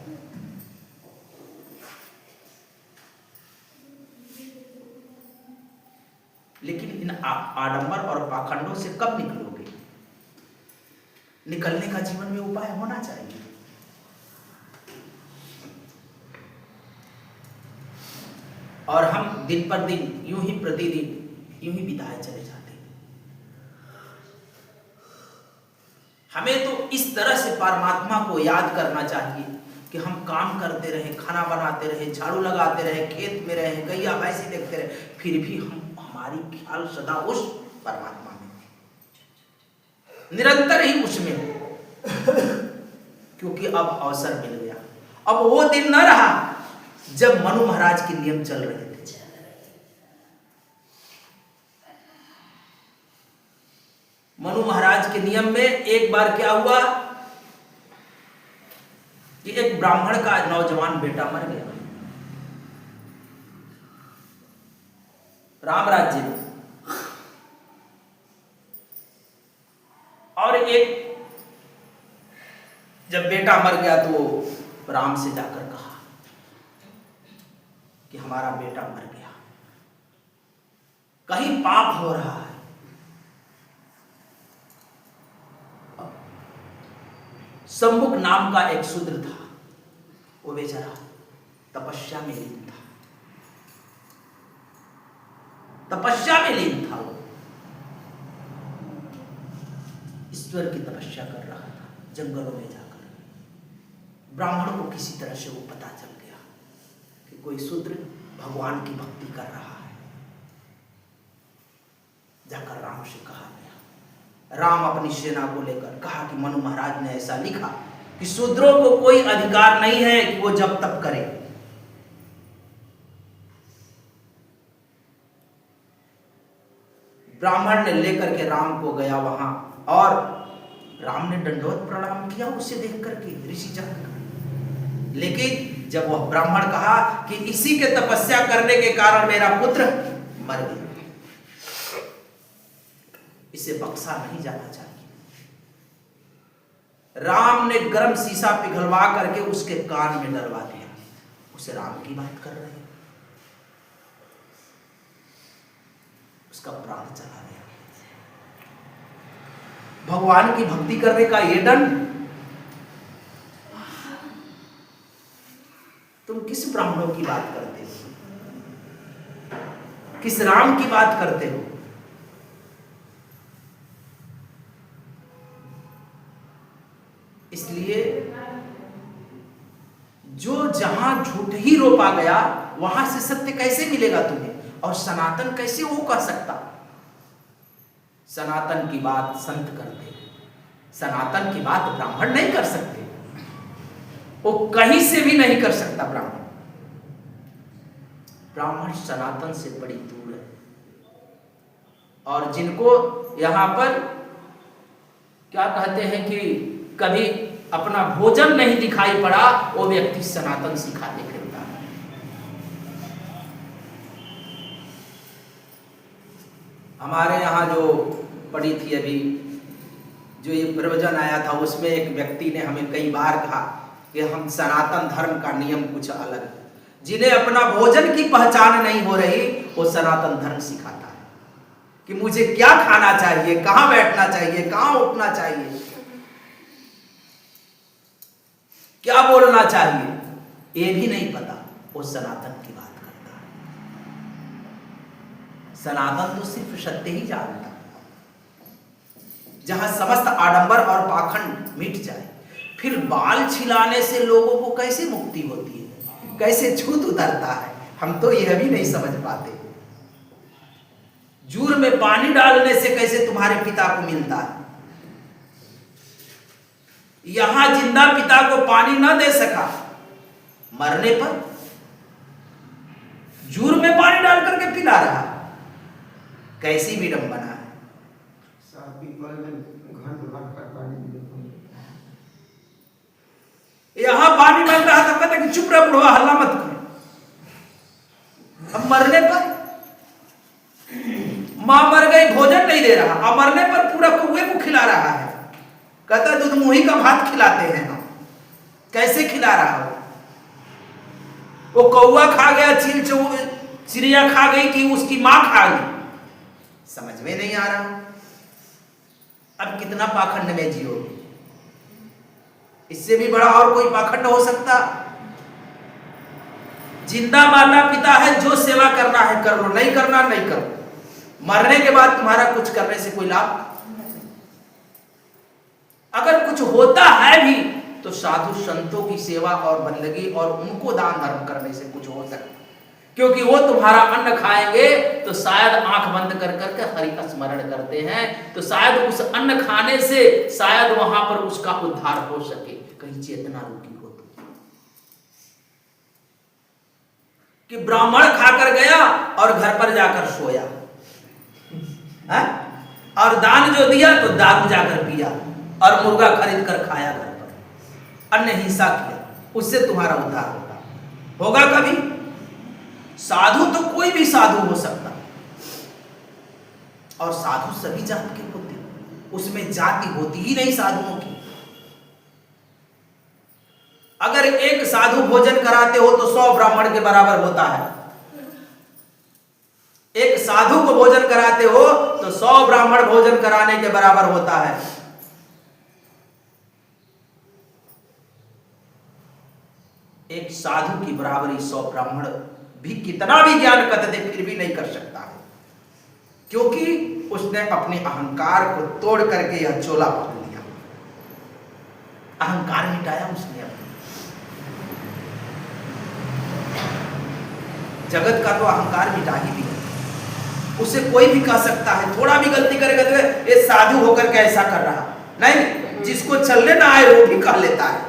लेकिन इन आडंबर और पाखंडों से कब निकलोगे? निकलने का जीवन में उपाय होना चाहिए। और हम दिन पर दिन यूं ही प्रतिदिन यूं ही बिताए चले जाते हैं। हमें तो इस तरह से परमात्मा को याद करना चाहिए कि हम काम करते रहे, खाना बनाते रहे, झाड़ू लगाते रहे, खेत में रहे, गैया भैंसी देखते रहे, फिर भी हमारी ख्याल सदा उस परमात्मा में, निरंतर ही उसमें हो। क्योंकि अब अवसर मिल गया। अब वो दिन न रहा जब मनु महाराज के नियम चल रहे थे। मनु महाराज के नियम में एक बार क्या हुआ कि एक ब्राह्मण का नौजवान बेटा मर गया राम राज्य में। और एक जब बेटा मर गया तो राम से जाकर कहा कि हमारा बेटा मर गया, कहीं पाप हो रहा है। सम्मुख नाम का एक शूद्र था, वो बेचारा तपस्या में लीन था, तपस्या में लीन था। वो ईश्वर की तपस्या कर रहा था जंगलों में जाकर। ब्राह्मण को किसी तरह से वो पता चल गया कि कोई शूद्र भगवान की भक्ति कर रहा है। जाकर राम से कहा गया। राम अपनी सेना को लेकर कहा कि मनु महाराज ने ऐसा लिखा कि शूद्रों को कोई अधिकार नहीं है कि वो जब तप करे। ब्राह्मण ने लेकर के राम को गया वहां, और राम ने दंडवत प्रणाम किया उसे देख करके, ऋषि जान। लेकिन जब वह ब्राह्मण कहा कि इसी के तपस्या करने के कारण मेरा पुत्र मर गया, इसे बख्शा नहीं जाना चाहिए। राम ने गर्म शीशा पिघलवा करके उसके कान में डलवा दिया, उसे राम की बात कर रहे हैं, उसका प्राण चला गया। भगवान की भक्ति करने का ये दंड, तुम किस ब्राह्मणों की बात करते हो, किस राम की बात करते हो? इसलिए जो जहां झूठ ही रोपा गया वहां से सत्य कैसे मिलेगा तुम्हें, और सनातन कैसे वो कह सकता? सनातन की बात संत करते हैं, सनातन की बात ब्राह्मण नहीं कर सकते, वो कहीं से भी नहीं कर सकता। ब्राह्मण सनातन से बड़ी दूर है, और जिनको यहां पर क्या कहते हैं कि कभी अपना भोजन नहीं दिखाई पड़ा, वो व्यक्ति सनातन सिखाते फिरता है। हमारे यहाँ जो पड़ी थी अभी, जो ये प्रवचन आया था, उसमें एक व्यक्ति ने हमें कई बार कहा कि हम सनातन धर्म का नियम कुछ अलग है। जिन्हें अपना भोजन की पहचान नहीं हो रही, वो सनातन धर्म सिखाता है कि मुझे क्या खाना चाहिए, कहां बैठना चाहिए, कहां उठना चाहिए, क्या बोलना चाहिए, ये भी नहीं पता, वो सनातन की बात करता है। सनातन तो सिर्फ सत्य ही जानता, जहां समस्त आडंबर और पाखंड मिट जाए। फिर बाल छिलाने से लोगों को कैसे मुक्ति होती है, कैसे छूत उतरता है, हम तो यह भी नहीं समझ पाते। जूर में पानी डालने से कैसे तुम्हारे पिता को मिलता है? यहां जिंदा पिता को पानी न दे सका, मरने पर जूर में पानी डाल करके पिला रहा, कैसी विडंबना है। यहां पानी मिल रहा था, कहता कि चुप रह बुढ़वा, हल्ला मत कर। अब मरने पर मां मर गई, भोजन नहीं दे रहा, अब मरने पर पूरा कौवे को खिला रहा है, कहता दूध मुही का भात खिलाते हैं हम। कैसे खिला रहा हो? वो कौवा खा गया, चिड़िया खा गई कि उसकी मां खा गई, समझ में नहीं आ रहा। अब कितना पाखंड में जियोगे? इससे भी बड़ा और कोई पाखंड हो सकता? जिंदा माता पिता है, जो सेवा करना है कर लो, नहीं करना नहीं करो। मरने के बाद तुम्हारा कुछ करने से कोई लाभ? अगर कुछ होता है भी तो साधु संतों की सेवा और बंदगी और उनको दान धर्म करने से कुछ हो सकता, क्योंकि वो तुम्हारा अन्न खाएंगे तो शायद आंख बंद कर करके हरि का स्मरण करते हैं, तो शायद उस अन्न खाने से शायद वहां पर उसका उद्धार हो सके, कहीं चेतना रुकी हो तो। कि ब्राह्मण खाकर गया और घर पर जाकर सोया है? और दान जो दिया तो दारू जाकर पिया और मुर्गा खरीद कर खाया घर पर, अन्न हिंसा किया, उससे तुम्हारा उद्धार होगा कभी? साधु तो कोई भी साधु हो सकता, और साधु सभी जात के होते, उसमें जाति होती ही नहीं साधुओं की। अगर एक साधु भोजन कराते हो तो 100 ब्राह्मण के बराबर होता है। एक साधु को भोजन कराते हो तो 100 ब्राह्मण भोजन कराने के बराबर होता है। एक साधु की बराबरी 100 ब्राह्मण भी कितना भी ज्ञान कहते फिर भी नहीं कर सकता है, क्योंकि उसने अपने अहंकार को तोड़ करके यह चोला पकड़ लिया, अहंकार मिटाया उसने अपने। जगत का तो अहंकार मिटा ही दिया, उसे कोई भी कह सकता है, थोड़ा भी गलती करेगा तो ये साधु होकर के ऐसा कर रहा नहीं, जिसको चलने ना आए वो भी कह लेता है,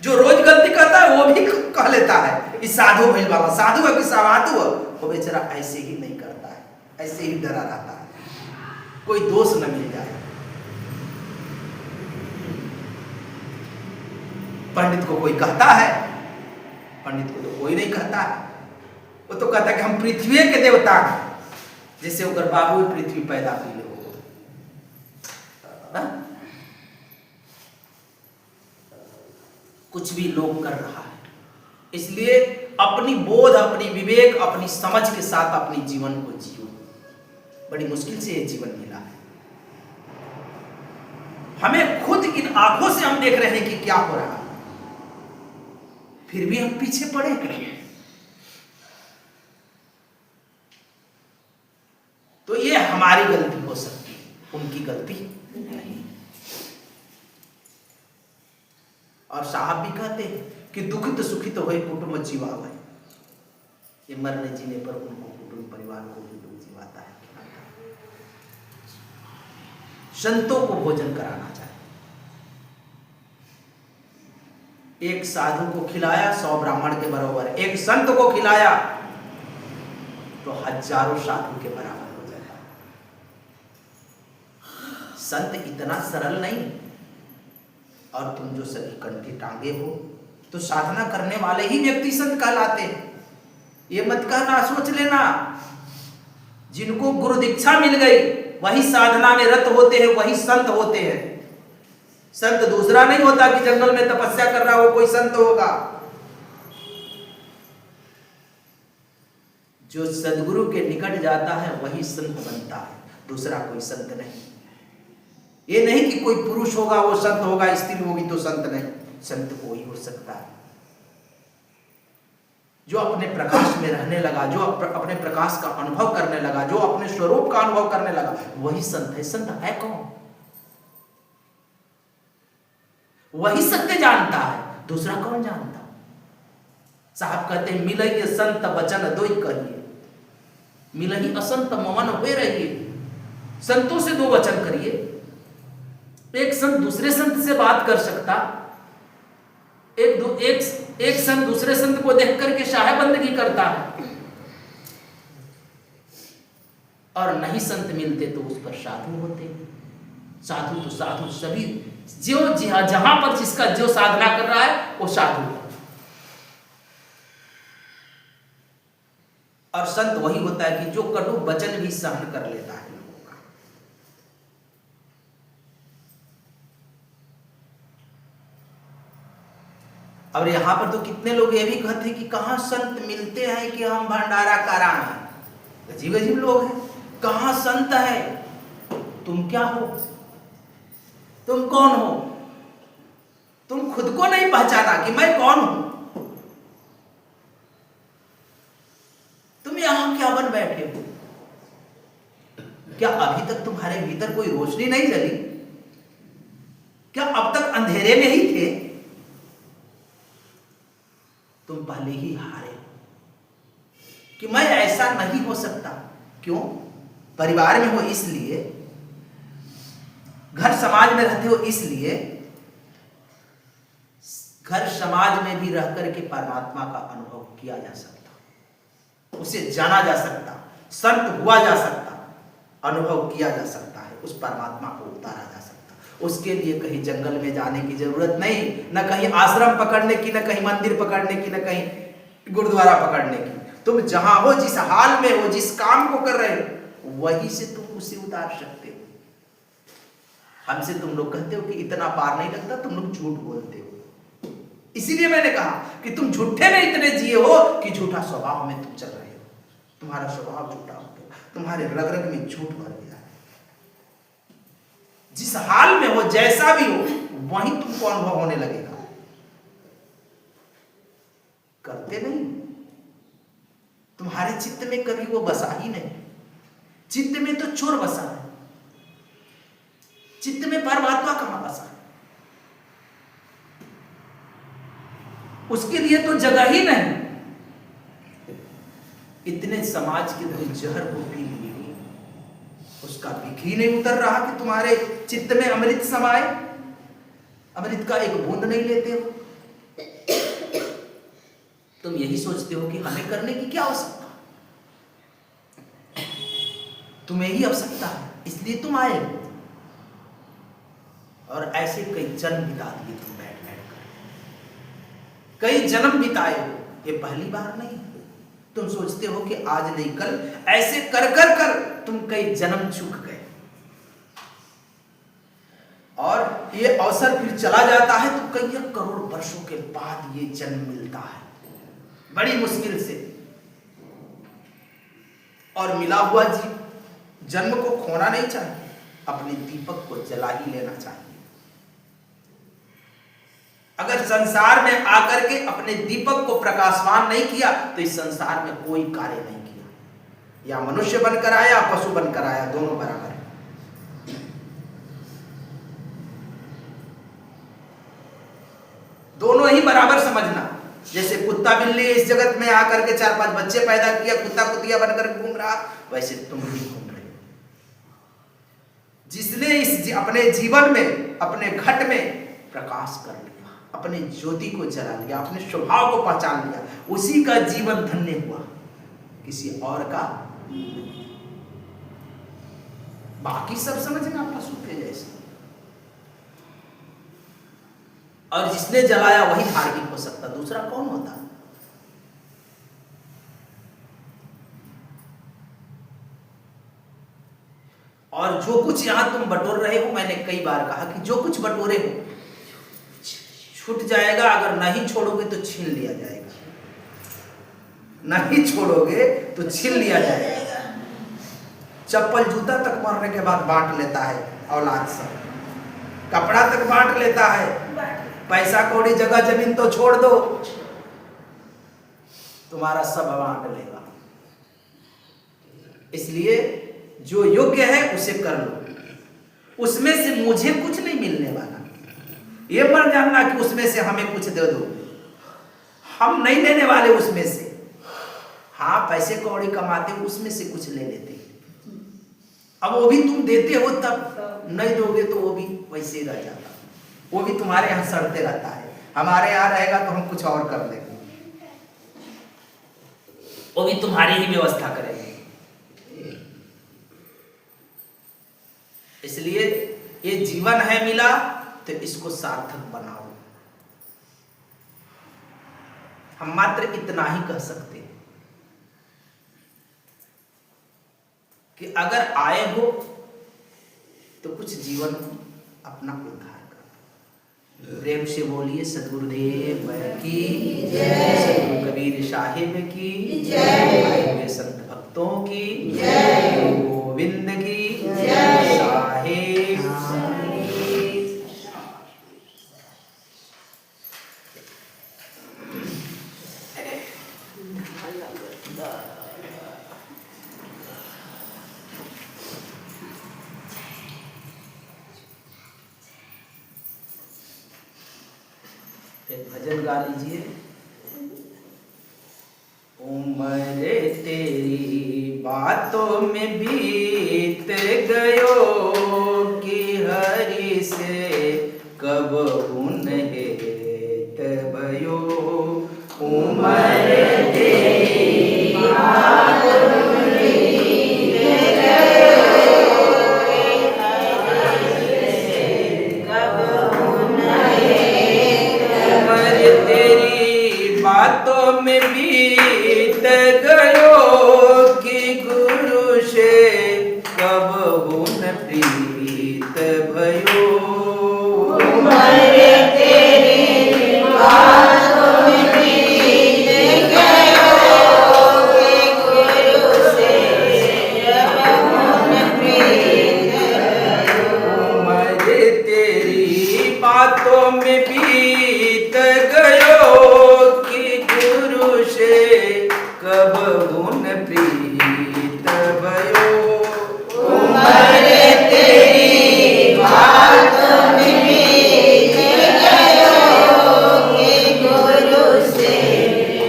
जो रोज गलती करता है वो भी कह लेता है इस साधु भइल वाला, साधु है कि साधु है, वो बेचारा ऐसे ही नहीं करता है, ऐसे ही डरा रहता है, कोई दोष न मिल जाए। पंडित को कोई कहता है, पंडित को तो कोई नहीं कहता है, वो तो कहता है कि हम पृथ्वी के देवता हैं, जैसे होकर बाबू पृथ्वी पैदा की ले हो। कुछ भी लोग कर रहा है, इसलिए अपनी बोध, अपनी विवेक, अपनी समझ के साथ अपने जीवन को जियो। बड़ी मुश्किल से ये जीवन मिला है, हमें खुद इन आंखों से हम देख रहे हैं कि क्या हो रहा है, फिर भी हम पीछे पड़े हैं। तो ये हमारी गलती हो सकती है, उनकी गलती नहीं। और साहब भी कहते हैं कि दुखित सुखित हो कुटुंब जीवावे, ये मरने जीने पर उनको कुटुंब परिवार को भी दुख जीवाता है। संतों को भोजन कराना चाहिए। एक साधु को खिलाया 100 ब्राह्मण के बराबर, एक संत को खिलाया तो हजारों साधु के बराबर हो जाता है। संत इतना सरल नहीं, और तुम जो सभी कंठी टांगे हो तो साधना करने वाले ही व्यक्ति संत कहलाते हैं। ये मत कहना, सोच लेना, जिनको गुरु दीक्षा मिल गई वही साधना में रत होते हैं, वही संत होते हैं। संत दूसरा नहीं होता कि जंगल में तपस्या कर रहा हो कोई संत होगा। जो सदगुरु के निकट जाता है वही संत बनता है, दूसरा कोई संत नहीं। ये नहीं कि कोई पुरुष होगा वो संत होगा, स्त्री होगी तो संत नहीं। संत कोई हो सकता है जो अपने प्रकाश में रहने लगा, जो अपने प्रकाश का अनुभव करने लगा, जो अपने स्वरूप का अनुभव करने लगा, वही संत है। संत है कौन? वही सत्य जानता है, दूसरा कौन जानता? साहब कहते हैं मिलइए संत वचन दोई कहिए, मिलही असंत ममन हुए रहिए। संतों से 2 वचन करिए। एक संत दूसरे संत से बात कर सकता, एक संत दूसरे संत को देख करके शाहे बंदगी करता है, और नहीं संत मिलते तो उस पर साधु होते। साधु तो साधु सभी, जो जहां पर जिसका जो साधना कर रहा है वो साधु है। और संत वही होता है कि जो कटु वचन भी सहन कर लेता है लोगों का। और यहां पर तो कितने लोग ये भी कहते हैं कि कहां संत मिलते हैं कि हम भंडारा कराएं। अजीब अजीब लोग हैं, कहां संत है? तुम क्या हो? तुम कौन हो? तुम खुद को नहीं पहचाना कि मैं कौन हूं। तुम यहां क्या बन बैठे हो? क्या अभी तक तुम्हारे भीतर कोई रोशनी नहीं जली? क्या अब तक अंधेरे में ही थे? तुम पहले ही हारे कि मैं ऐसा नहीं हो सकता। क्यों? परिवार में हो इसलिए, घर समाज में रहते हो इसलिए। घर समाज में भी रह करके परमात्मा का अनुभव किया जा सकता, उसे जाना जा सकता, संत हुआ जा सकता, अनुभव किया जा सकता है, उस परमात्मा को उतारा जा सकता। उसके लिए कहीं जंगल में जाने की जरूरत नहीं, न कहीं आश्रम पकड़ने की, न कहीं मंदिर पकड़ने की, न कहीं गुरुद्वारा पकड़ने की। तुम जहां हो, जिस हाल में हो, जिस काम को कर रहे हो, वहीं से तुम उसे उतार सकते हो। हमसे तुम लोग कहते हो कि इतना पार नहीं लगता, तुम लोग झूठ बोलते हो। इसीलिए मैंने कहा कि तुम झूठे में इतने जिए हो कि झूठा स्वभाव में तुम चल रहे हो। तुम्हारा स्वभाव झूठा हो गया, तुम्हारे रग रग में झूठ भर गया है। जिस हाल में हो, जैसा भी हो, वहीं तुमको अनुभव होने लगेगा। करते नहीं, तुम्हारे चित्त में कभी वो बसा ही नहीं। चित्त में तो चोर बसा है, चित्त में परमात्मा कहां बसा है? उसके लिए तो जगह ही नहीं। इतने समाज के कोई जहर को पी लिए, उसका बिख ही नहीं उतर रहा कि तुम्हारे चित्त में अमृत समाए। अमृत का एक बूंद नहीं लेते हो। तुम यही सोचते हो कि हमें करने की क्या आवश्यकता। तुम्हें ही आवश्यकता है, इसलिए तुम आए हो। और ऐसे कई जन्म बिता दिए तुम बैठ बैठ कर, कई जन्म बिताए हो, ये पहली बार नहीं। तुम सोचते हो कि आज नहीं कल, ऐसे कर कर कर तुम कई जन्म चूक गए। और ये अवसर फिर चला जाता है तो कई करोड़ वर्षों के बाद ये जन्म मिलता है, बड़ी मुश्किल से। और मिला हुआ जन्म को खोना नहीं चाहिए, अपने दीपक को जला ही लेना चाहिए। अगर संसार में आकर के अपने दीपक को प्रकाशवान नहीं किया तो इस संसार में कोई कार्य नहीं किया। या मनुष्य बनकर आया, पशु बनकर आया, दोनों बराबर है। दोनों ही बराबर समझना। जैसे कुत्ता बिल्ली इस जगत में आकर के 4-5 बच्चे पैदा किया, कुत्ता कुतिया बनकर घूम रहा, वैसे तुम भी घूम रहे हो। जिसने अपने जीवन में, अपने घट में प्रकाश कर लिया, अपने ज्योति को जला लिया, अपने स्वभाव को पहचान लिया, उसी का जीवन धन्य हुआ, किसी और का। बाकी सब समझना पशु के जैसे। और जिसने जलाया वही धार्मिक हो सकता, दूसरा कौन होता? और जो कुछ यहां तुम बटोर रहे हो, मैंने कई बार कहा कि जो कुछ बटोरे हो छूट जाएगा, अगर नहीं छोड़ोगे तो छीन लिया जाएगा। नहीं छोड़ोगे तो छीन लिया जाएगा। चप्पल जूता तक मरने के बाद बांट लेता है औलाद सब, कपड़ा तक बांट लेता है, पैसा कौड़ी जगह जमीन तो छोड़ दो, तुम्हारा सब बांट लेगा। इसलिए जो योग्य है उसे कर लो, उसमें से मुझे कुछ नहीं मिलने वाला। ये मत जानना कि उसमें से हमें कुछ दे दो, हम नहीं लेने वाले उसमें से। हाँ, पैसे कौड़ी कमाते हो, उसमें से कुछ ले लेते। अब वो भी तुम देते हो, तब नहीं दोगे तो वो भी वैसे ही रह जाता, वो भी तुम्हारे यहाँ सड़ते रहता है। हमारे यहाँ रहेगा तो हम कुछ और कर देंगे, वो भी तुम्हारी ही व्यवस्था करेंगे। इसलिए ये जीवन है मिला तो इसको सार्थक बनाओ। हम मात्र इतना ही कह सकते हैं कि अगर आए हो तो कुछ जीवन अपना उद्धार करो। प्रेम से बोलिए सद्गुरुदेव की जय, सद्गुरु कबीर साहिब की जय, आए हुए संत भक्तों की जय, गोविंद की जय, साहिब। एक भजन गा लीजिए। उम्र तेरी बातों में बीत गयो कि हरि से कब उन्हें भयो। उम्र तेरी बातों में बीत गयो बातों में बीत गयो कि गुरु से कब हुन प्रीत भयो। उम्र तेरी बातों में बीत गयो कि गुरु से कब हुन प्रीत भयो। उम्र तेरी बातों में बीत गयो कब हुन प्रीत भयो। उम्र तेरी बातों में बीत गयो कि गुरु से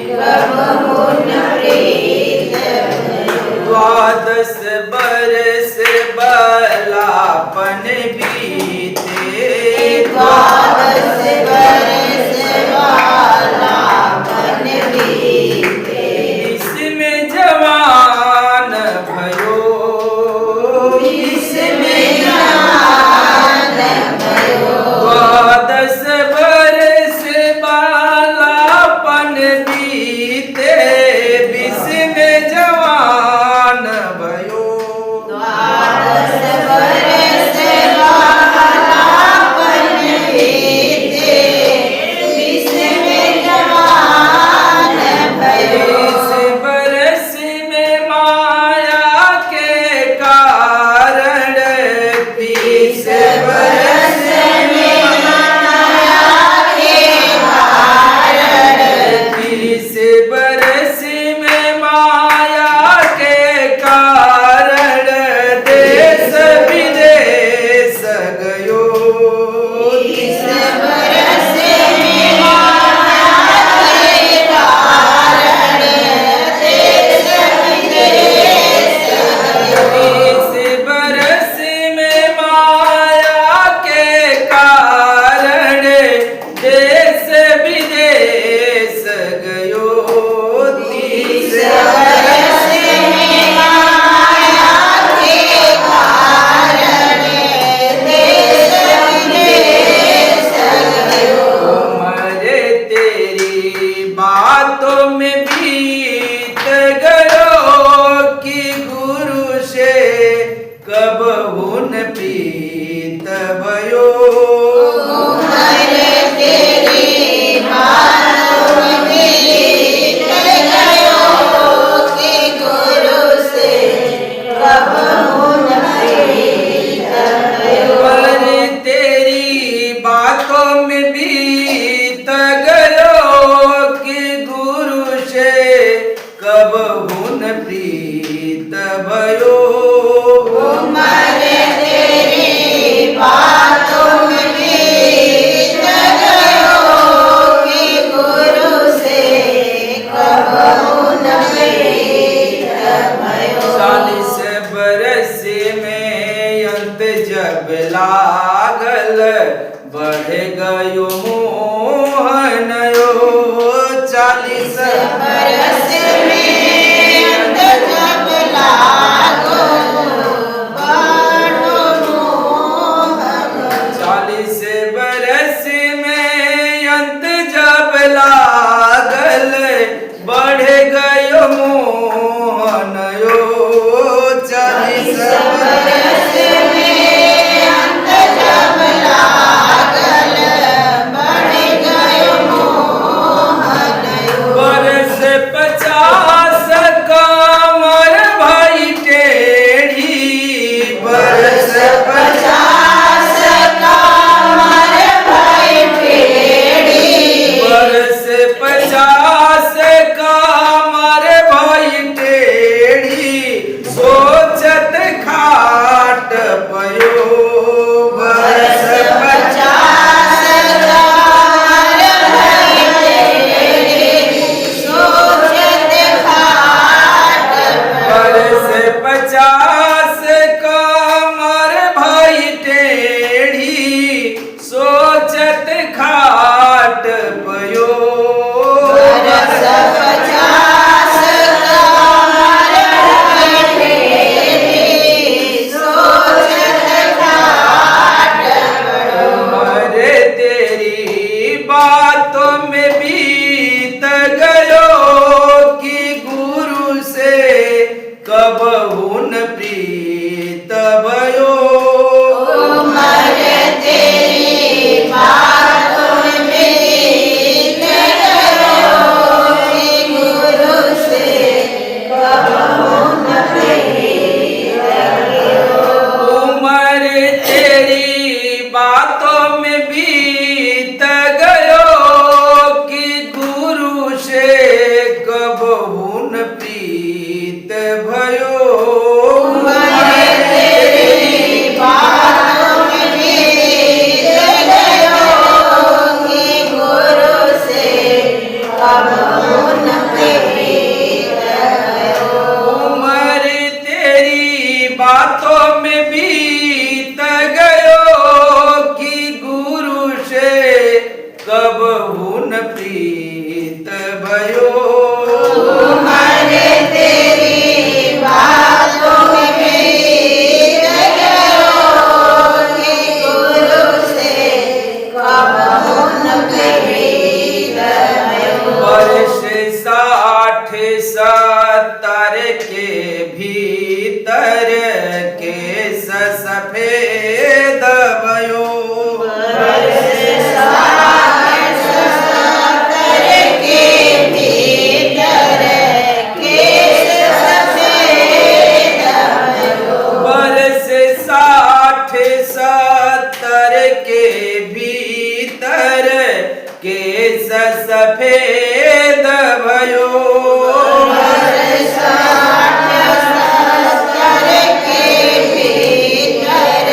कब हुन प्रीत भयो। 12 बरस बालापन बीते, 12 बरस बालापन बीते, इसमें जवान भयो, भयो। उम्र तेरी बातों में बीत गयो कि गुरु से कबहू न प्रीत भयो। 40 बरस में अंत जब लागल बढ़ गयो मोहनयो। 40 बरस में अंत जब लागो बड़ो मोहन। 40 बरस में अंत जब लागल बढ़ गयो मोहनयो। 40 बरस में अंत जब लागल बढ़ गयो मोहन। बरस 50 कमर भाई टेढ़ी। बरस 50 कमर भाई टेढ़ी। बरस 50 कमर भाई टेढ़ी। सोचत खाट पयो। बरस 50 कमर भाई टेढ़ी। सोचत खाट बरस 50 कमर भाई टेढ़ी। सोचत खाट पयो। बरस 50 कमर भाई टेढ़ी। सोचत खाट उम्र तेरी बातों में बीत गयो कि गुरु से कबहू न प्रीत भयो। उम्र तेरी बातों में बीत गयो कि गुरु से कबहू न प्रीत भयो। उम्र तेरी बातों में बीत गयो कि गुरु से कबहू न प्रीत भयो। उम्र तेरी बातों में बीत गयो कि गुरु से कबहू न प्रीत भयो। उम्र तेरी बातों में बीत गयो कि गुरु से कबहू न प्रीत भयो। उम्र तेरी बातों में बीत गयो कि गुरु से कबहू न प्रीत भयो। वर्ष 60 70 के भीतर केस सफेद भयो। बरस 60 70 के भीतर केस सफेद भयो। वर्ष 60 70 के भीतर केस सफेद भयो। बरस 60 70 के भीतर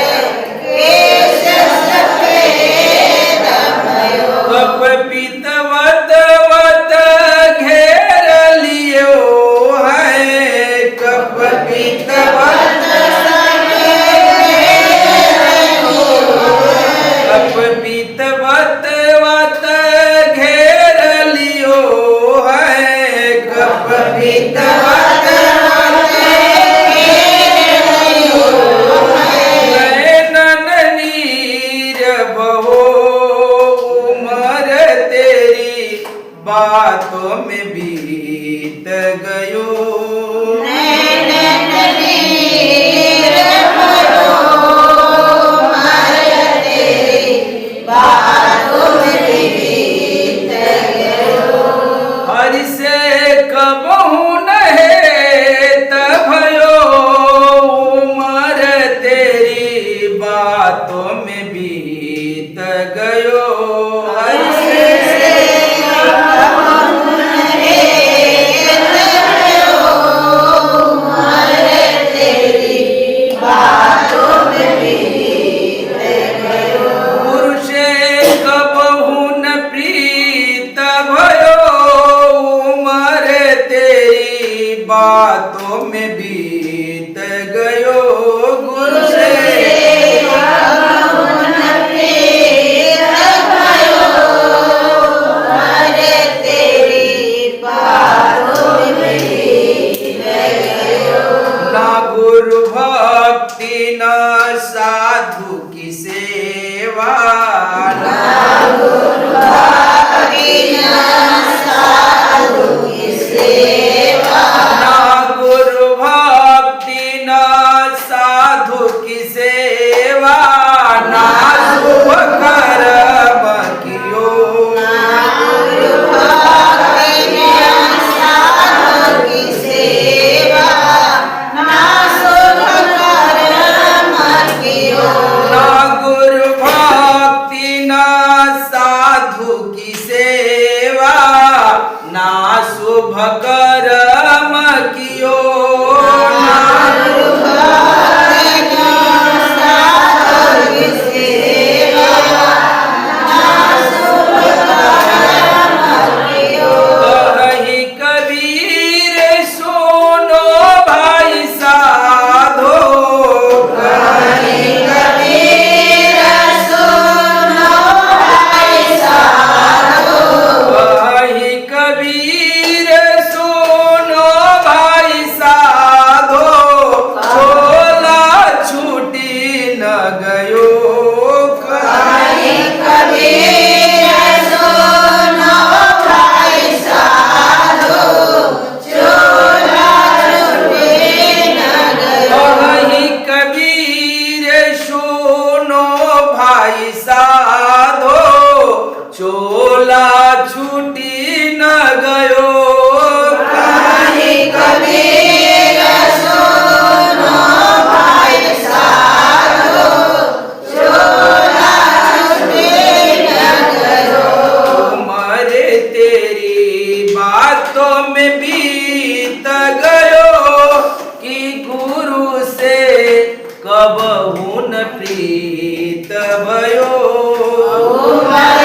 गुरु भक्ति न साधु की सेवा, ना गुरु भक्ति न साधु की सेवा, ना गुरु भक्ति न साधु की सेवा, ना शुभ कर्म कियो, ना गुरु भक्ति न साधु की सेवा, ना शुभ कर्म कियो, ना गुरु भक्ति न साधु की सेवा, ना शुभ कर्म कियो, ना गुरु भक्ति न साधु की सेवा, ना शुभ कर्म कियो, कही कबीर सुनो भाई साधो, कही कबीर सुनो भाई साधो, कही कबीर सुनो भाई साधो, छोला छूटी न गयो, कही कबीर सुनो भाई साधो, चोला छूटे न गयो, कही कबीर सुनो भाई साधो, चोला छूटी न गयो, कही कबीर सुनो भाई साधो, चोला छूटे न गयो, उम्र तेरी बातों में बीत गयो, कि गुरु से कबहू न प्रीत भयो, उमर